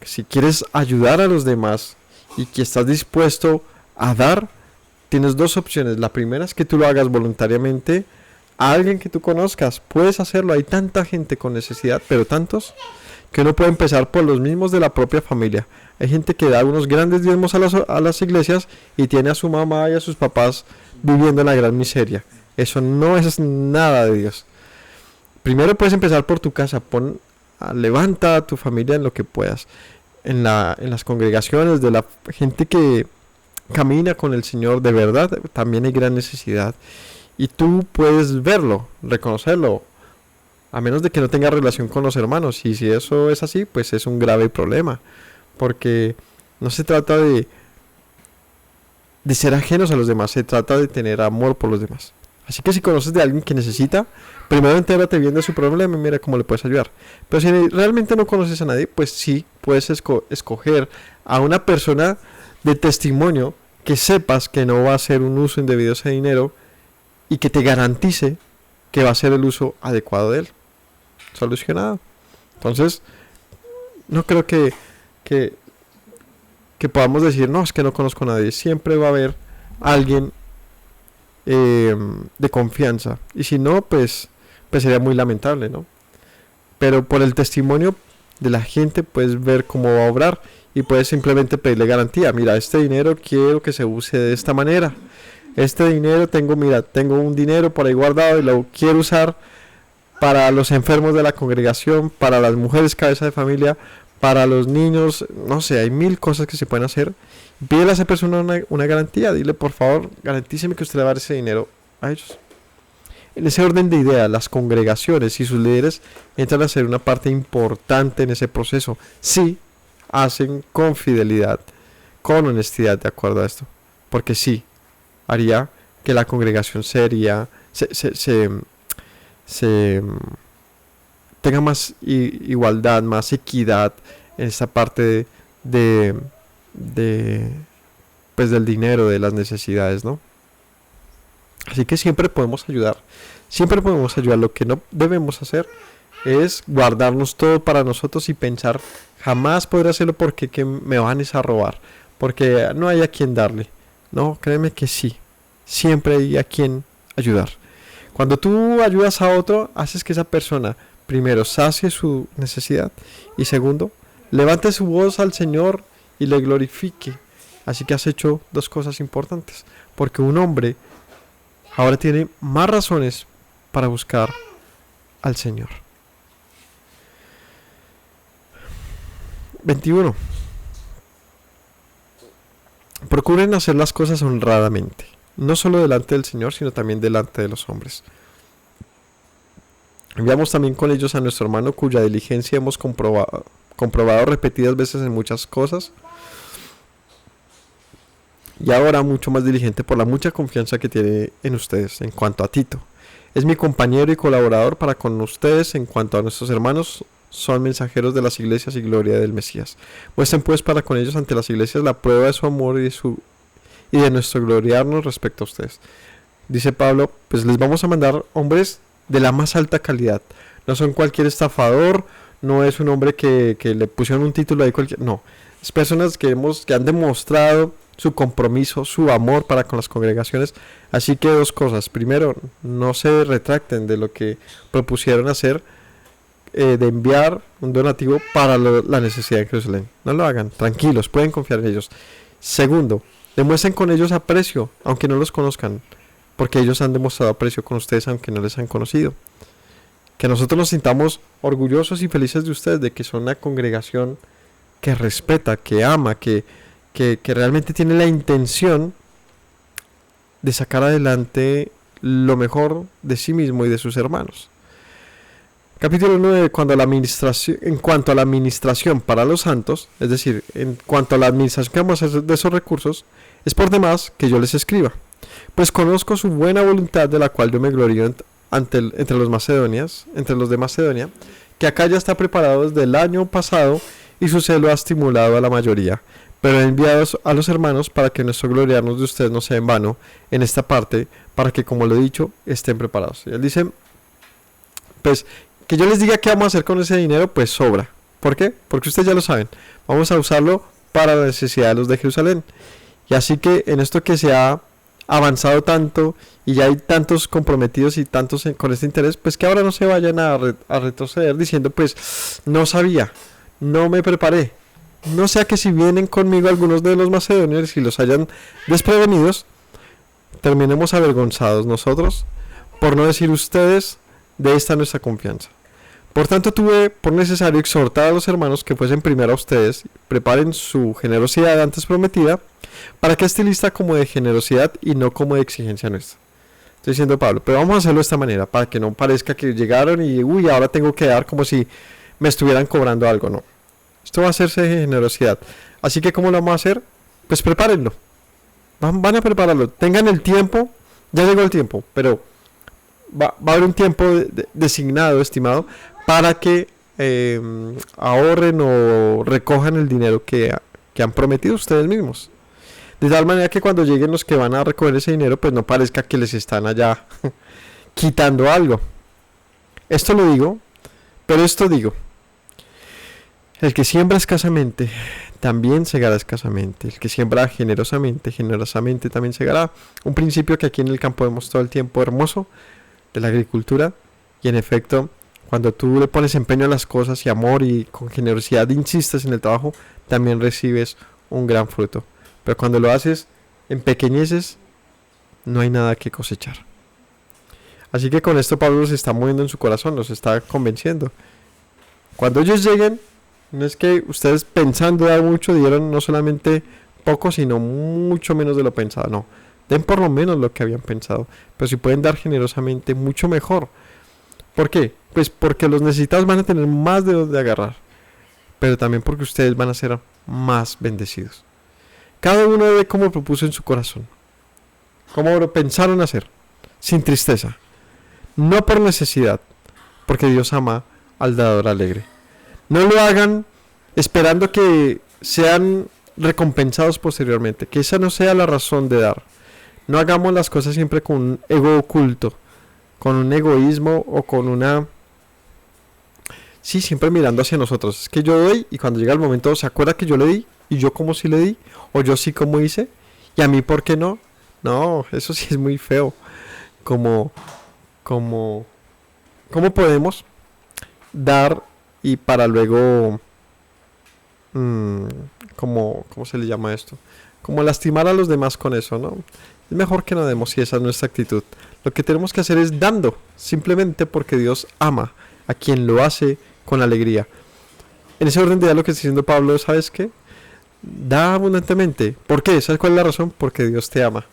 si quieres ayudar a los demás y que estás dispuesto a dar, tienes dos opciones. La primera es que tú lo hagas voluntariamente a alguien que tú conozcas. Puedes hacerlo, hay tanta gente con necesidad, pero tantos, que uno puede empezar por los mismos de la propia familia. Hay gente que da unos grandes diezmos a las iglesias y tiene a su mamá y a sus papás viviendo en la gran miseria. Eso no es nada de Dios. Primero puedes empezar por tu casa. Levanta a tu familia en lo que puedas. En las congregaciones de la gente que camina con el Señor de verdad, también hay gran necesidad. Y tú puedes verlo, reconocerlo, a menos de que no tenga relación con los hermanos. Y si eso es así, pues es un grave problema. Porque no se trata de ser ajenos a los demás, se trata de tener amor por los demás. Así que si conoces de alguien que necesita, primero entérate bien de su problema y mira cómo le puedes ayudar. Pero si realmente no conoces a nadie, pues sí, puedes escoger a una persona de testimonio que sepas que no va a hacer un uso indebido de ese dinero y que te garantice que va a ser el uso adecuado de él. Solucionado. Entonces, no creo que podamos decir, no, es que no conozco a nadie. Siempre va a haber alguien de confianza. Y si no, pues sería muy lamentable, ¿no? Pero por el testimonio de la gente puedes ver cómo va a obrar y puedes simplemente pedirle garantía. Mira, este dinero quiero que se use de esta manera. Este dinero tengo un dinero por ahí guardado y lo quiero usar para los enfermos de la congregación, para las mujeres cabeza de familia, para los niños, no sé, hay mil cosas que se pueden hacer. Pídele a esa persona una garantía, dile por favor, garantíceme que usted le va a dar ese dinero a ellos. En ese orden de ideas, las congregaciones y sus líderes entran a ser una parte importante en ese proceso, si hacen con fidelidad, con honestidad, de acuerdo a esto, porque sí, haría que la congregación se tenga más igualdad, más equidad en esta parte de, de, pues del dinero, de las necesidades, ¿no? Así que siempre podemos ayudar, siempre podemos ayudar. Lo que no debemos hacer es guardarnos todo para nosotros y pensar, jamás podré hacerlo porque que me van a robar, porque no hay a quien darle. No, créeme que sí, siempre hay a quien ayudar. Cuando tú ayudas a otro, haces que esa persona, primero, sacie su necesidad y segundo, levante su voz al Señor y le glorifique. Así que has hecho dos cosas importantes, porque un hombre ahora tiene más razones para buscar al Señor. 21. Procuren hacer las cosas honradamente, no solo delante del Señor, sino también delante de los hombres. Enviamos también con ellos a nuestro hermano cuya diligencia hemos comprobado repetidas veces en muchas cosas, y ahora mucho más diligente por la mucha confianza que tiene en ustedes. En cuanto a Tito, es mi compañero y colaborador para con ustedes. En cuanto a nuestros hermanos, son mensajeros de las iglesias y gloria del Mesías. Muestren pues para con ellos ante las iglesias la prueba de su amor y de nuestro gloriarnos respecto a ustedes. Dice Pablo, pues les vamos a mandar hombres de la más alta calidad. No son cualquier estafador, no es un hombre que le pusieron un título ahí cualquier, no. Es personas que han demostrado su compromiso, su amor para con las congregaciones. Así que dos cosas. Primero, no se retracten de lo que propusieron hacer, de enviar un donativo para la necesidad de Jerusalén. No lo hagan, tranquilos, pueden confiar en ellos. Segundo, demuestren con ellos aprecio, aunque no los conozcan, porque ellos han demostrado aprecio con ustedes, aunque no les han conocido. Que nosotros nos sintamos orgullosos y felices de ustedes, de que son una congregación que respeta, que ama, que realmente tiene la intención de sacar adelante lo mejor de sí mismo y de sus hermanos. Capítulo 9, en cuanto a la administración para los santos, es decir, en cuanto a la administración que vamos a hacer de esos recursos, es por demás que yo les escriba, pues conozco su buena voluntad, de la cual yo me glorío entre los de Macedonia, que acá ya está preparado desde el año pasado y su celo ha estimulado a la mayoría. Pero he enviado a los hermanos para que nuestro gloriarnos de ustedes no sea en vano en esta parte, para que, como lo he dicho, estén preparados. Y él dice, pues, que yo les diga qué vamos a hacer con ese dinero, pues sobra. ¿Por qué? Porque ustedes ya lo saben. Vamos a usarlo para la necesidad de los de Jerusalén. Y así que en esto que se ha avanzado tanto y ya hay tantos comprometidos y tantos con este interés, pues que ahora no se vayan a retroceder diciendo, pues, no sabía, no me preparé. No sea que si vienen conmigo algunos de los macedonios y los hayan desprevenidos, terminemos avergonzados nosotros, por no decir ustedes, de esta nuestra confianza. Por tanto, tuve por necesario exhortar a los hermanos que fuesen primero a ustedes, preparen su generosidad antes prometida, para que esté lista como de generosidad y no como de exigencia nuestra. Estoy diciendo Pablo, pero vamos a hacerlo de esta manera, para que no parezca que llegaron y ahora tengo que dar como si me estuvieran cobrando algo, no. Esto va a hacerse de generosidad. Así que, ¿cómo lo vamos a hacer? Pues prepárenlo. Van a prepararlo. Tengan el tiempo. Ya llegó el tiempo. Pero va a haber un tiempo designado, estimado, para que ahorren o recojan el dinero que han prometido ustedes mismos. De tal manera que cuando lleguen los que van a recoger ese dinero, pues no parezca que les están allá quitando algo. Esto lo digo, pero esto digo. El que siembra escasamente, también segará escasamente. El que siembra generosamente, generosamente también segará. Un principio que aquí en el campo vemos todo el tiempo hermoso de la agricultura. Y en efecto, Cuando tú le pones empeño a las cosas y amor y con generosidad insistes en el trabajo, también recibes un gran fruto. Pero cuando lo haces en pequeñeces, no hay nada que cosechar. Así que con esto Pablo los está moviendo en su corazón, los está convenciendo. Cuando ellos lleguen, no es que ustedes pensando dar mucho dieron no solamente poco, sino mucho menos de lo pensado. No, den por lo menos lo que habían pensado. Pero si pueden dar generosamente, mucho mejor. ¿Por qué? Pues porque los necesitados van a tener más de donde agarrar. Pero también porque ustedes van a ser más bendecidos. Cada uno debe como propuso en su corazón. Como lo pensaron hacer. Sin tristeza. No por necesidad. Porque Dios ama al dador alegre. No lo hagan esperando que sean recompensados posteriormente. Que esa no sea la razón de dar. No hagamos las cosas siempre con un ego oculto. Con un egoísmo o con una... Sí, siempre mirando hacia nosotros. Es que yo doy y cuando llega el momento se acuerda que yo le di y yo como si le di o yo sí como hice y a mí por qué no. No, eso sí es muy feo. Como, como, ¿cómo podemos dar y para luego, ¿cómo se le llama esto? Como lastimar a los demás con eso, ¿no? Es mejor que no demos si esa es nuestra actitud. Lo que tenemos que hacer es dando, simplemente porque Dios ama a quien lo hace con alegría. En ese orden de idea lo que está diciendo Pablo, ¿sabes qué? Da abundantemente. ¿Por qué? ¿Sabes cuál es la razón? Porque Dios te ama.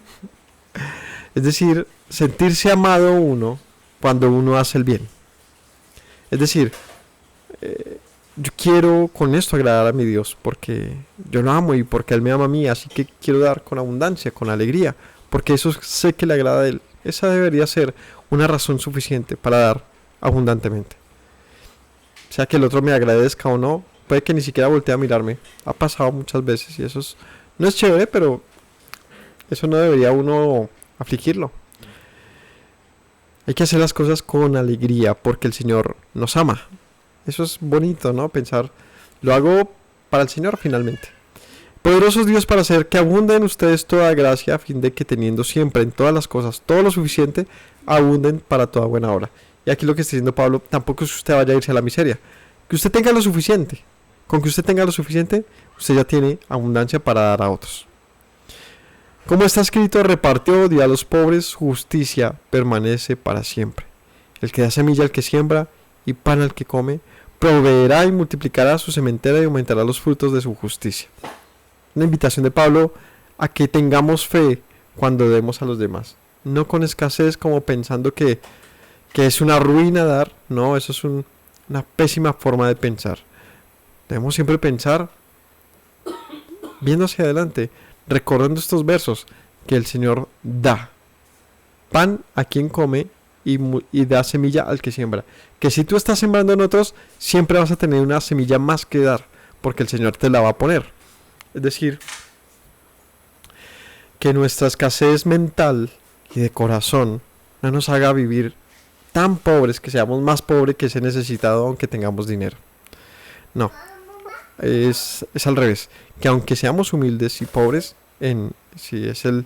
Es decir, sentirse amado uno cuando uno hace el bien. Es decir, yo quiero con esto agradar a mi Dios porque yo lo amo y porque Él me ama a mí, así que quiero dar con abundancia, con alegría, porque eso sé que le agrada a Él. Esa debería ser una razón suficiente para dar abundantemente. Sea que el otro me agradezca o no, puede que ni siquiera voltee a mirarme. Ha pasado muchas veces y eso no es chévere, pero eso no debería uno afligirlo. Hay que hacer las cosas con alegría porque el Señor nos ama. Eso es bonito, ¿no? Pensar, lo hago para el Señor finalmente. Poderosos Dios para hacer que abunde en ustedes toda gracia a fin de que teniendo siempre en todas las cosas todo lo suficiente, abunden para toda buena obra. Y aquí lo que está diciendo Pablo, tampoco es que usted vaya a irse a la miseria. Que usted tenga lo suficiente. Con que usted tenga lo suficiente, usted ya tiene abundancia para dar a otros. Como está escrito, reparte odio a los pobres, justicia permanece para siempre. El que da semilla al que siembra y pan al que come, proveerá y multiplicará su sementera y aumentará los frutos de su justicia. Una invitación de Pablo a que tengamos fe cuando demos a los demás. No con escasez como pensando que es una ruina dar. No, eso es una pésima forma de pensar. Debemos siempre pensar viendo hacia adelante, recordando estos versos que el Señor da pan a quien come y da semilla al que siembra. Que si tú estás sembrando en otros, siempre vas a tener una semilla más que dar, porque el Señor te la va a poner. Es decir, que nuestra escasez mental y de corazón no nos haga vivir tan pobres, que seamos más pobres que ese necesitado aunque tengamos dinero. No, es al revés. Que aunque seamos humildes y pobres, si es el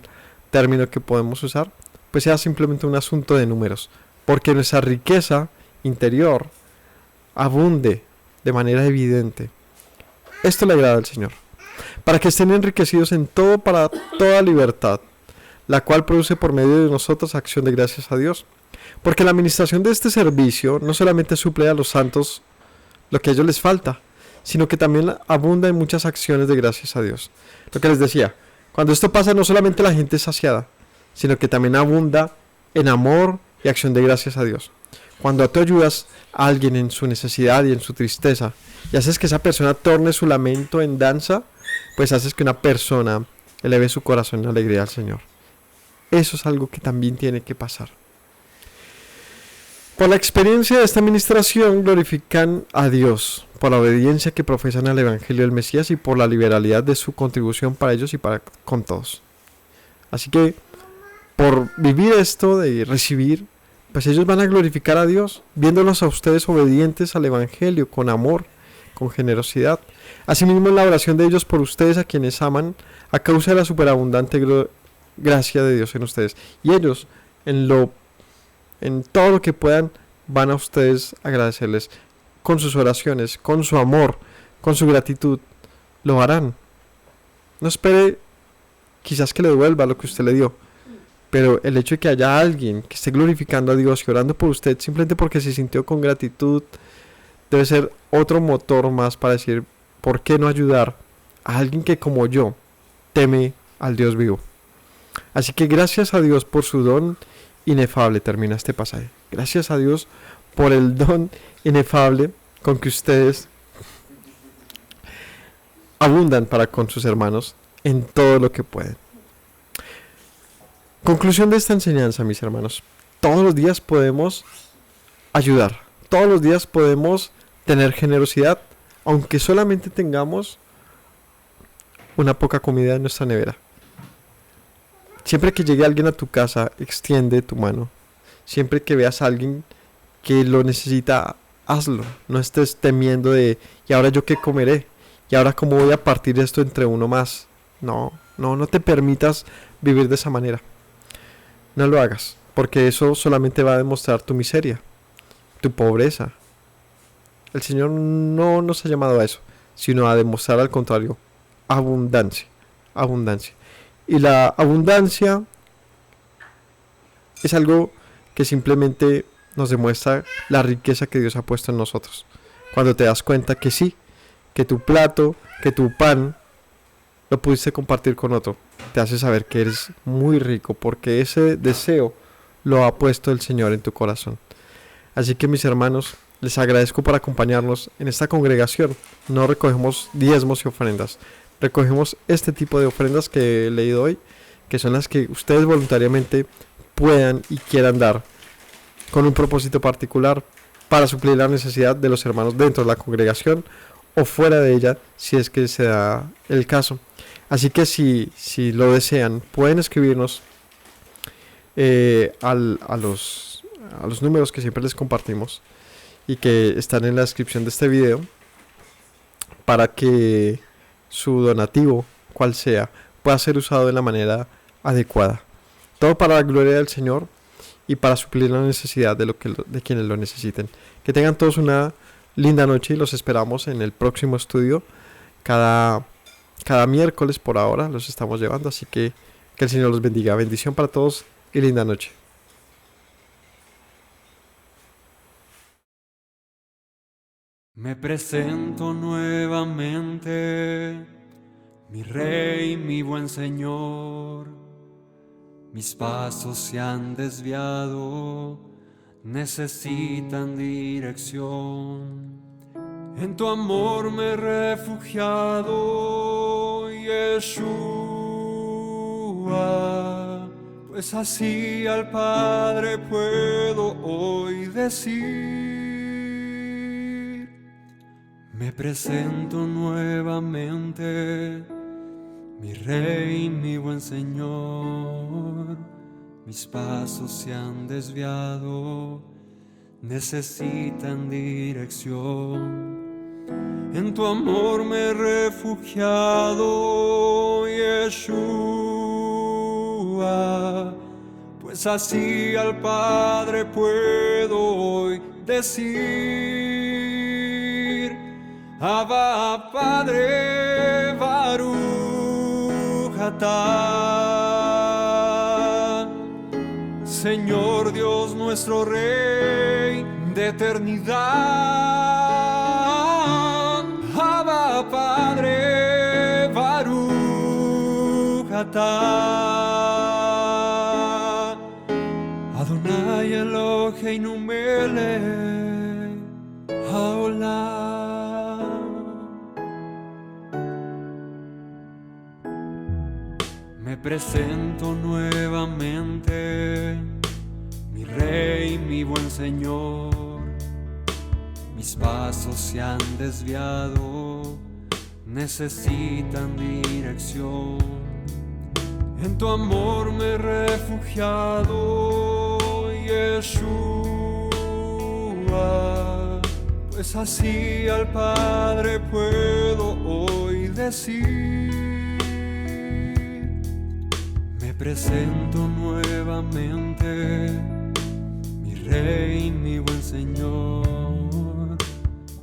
término que podemos usar, pues sea simplemente un asunto de números. Porque nuestra riqueza interior abunde de manera evidente. Esto le agrada al Señor. Para que estén enriquecidos en todo para toda libertad, la cual produce por medio de nosotros acción de gracias a Dios. Porque la administración de este servicio no solamente suple a los santos lo que a ellos les falta, sino que también abunda en muchas acciones de gracias a Dios. Lo que les decía, cuando esto pasa no solamente la gente es saciada, sino que también abunda en amor y acción de gracias a Dios. Cuando tú ayudas a alguien en su necesidad y en su tristeza, y haces que esa persona torne su lamento en danza, pues haces que una persona eleve su corazón en alegría al Señor. Eso es algo que también tiene que pasar. Por la experiencia de esta administración glorifican a Dios, por la obediencia que profesan al Evangelio del Mesías y por la liberalidad de su contribución para ellos y para con todos. Así que, por vivir esto de recibir, pues ellos van a glorificar a Dios, viéndolos a ustedes obedientes al Evangelio, con amor, con generosidad. Asimismo, en la oración de ellos por ustedes a quienes aman, a causa de la superabundante gracia de Dios en ustedes. Y ellos, en todo lo que puedan, van a ustedes a agradecerles con sus oraciones, con su amor, con su gratitud. Lo harán. No espere quizás que le devuelva lo que usted le dio, pero el hecho de que haya alguien que esté glorificando a Dios y orando por usted simplemente porque se sintió con gratitud debe ser otro motor más para decir, ¿por qué no ayudar a alguien que como yo teme al Dios vivo? Así que gracias a Dios por su don inefable, termina este pasaje. Gracias a Dios por el don inefable con que ustedes abundan para con sus hermanos en todo lo que pueden. Conclusión de esta enseñanza, mis hermanos. Todos los días podemos ayudar. Todos los días podemos tener generosidad, aunque solamente tengamos una poca comida en nuestra nevera. Siempre que llegue alguien a tu casa, extiende tu mano. Siempre que veas a alguien que lo necesita, hazlo. No estés temiendo de, ¿y ahora yo qué comeré? ¿Y ahora cómo voy a partir esto entre uno más? No te permitas vivir de esa manera. No lo hagas, porque eso solamente va a demostrar tu miseria, tu pobreza. El Señor no nos ha llamado a eso, sino a demostrar al contrario, abundancia. Y la abundancia es algo que simplemente nos demuestra la riqueza que Dios ha puesto en nosotros. Cuando te das cuenta que sí, que tu plato, que tu pan, lo pudiste compartir con otro, te hace saber que eres muy rico porque ese deseo lo ha puesto el Señor en tu corazón. Así que mis hermanos, les agradezco por acompañarnos en esta congregación. No recogemos diezmos y ofrendas, recogemos este tipo de ofrendas que he leído hoy, que son las que ustedes voluntariamente puedan y quieran dar con un propósito particular para suplir la necesidad de los hermanos dentro de la congregación o fuera de ella, si es que se da el caso. Así que si lo desean, pueden escribirnos a los números que siempre les compartimos y que están en la descripción de este video, para que su donativo, cual sea, pueda ser usado de la manera adecuada. Todo para la gloria del Señor y para suplir la necesidad de quienes lo necesiten. Que tengan todos una linda noche y los esperamos en el próximo estudio. Cada miércoles por ahora los estamos llevando, así que el Señor los bendiga. Bendición para todos y linda noche. Me presento nuevamente, mi Rey, mi buen Señor. Mis pasos se han desviado, necesitan dirección. En tu amor me he refugiado, Yeshua, pues así al Padre puedo hoy decir. Me presento nuevamente, mi Rey, mi buen Señor. Mis pasos se han desviado, necesitan dirección. En tu amor me he refugiado, Yeshua, pues así al Padre puedo hoy decir. Abba, Padre, Baruch atah, Señor Dios nuestro Rey de eternidad. Abba, Padre, Baruch atah, Adonai Eloheinu melech haolam. Me presento nuevamente, mi Rey, mi buen Señor. Mis pasos se han desviado, necesitan dirección. En tu amor me he refugiado, Yeshua, pues así al Padre puedo hoy decir. Me presento nuevamente, mi Rey, mi buen Señor,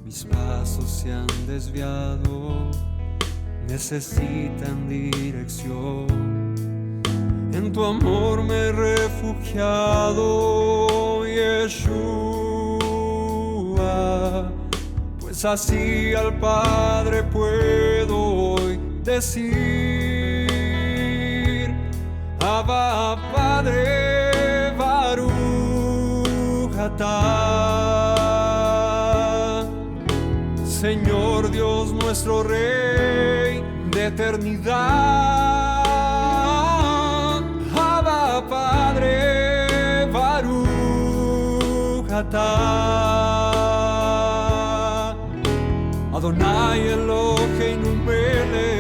mis pasos se han desviado, necesitan dirección. En tu amor me he refugiado, Yeshua, pues así al Padre puedo hoy decir: Abba, Padre, Baruch atah. Señor Dios nuestro Rey de eternidad, Abba, Padre, Baruch atah. Adonai Eloheinu melech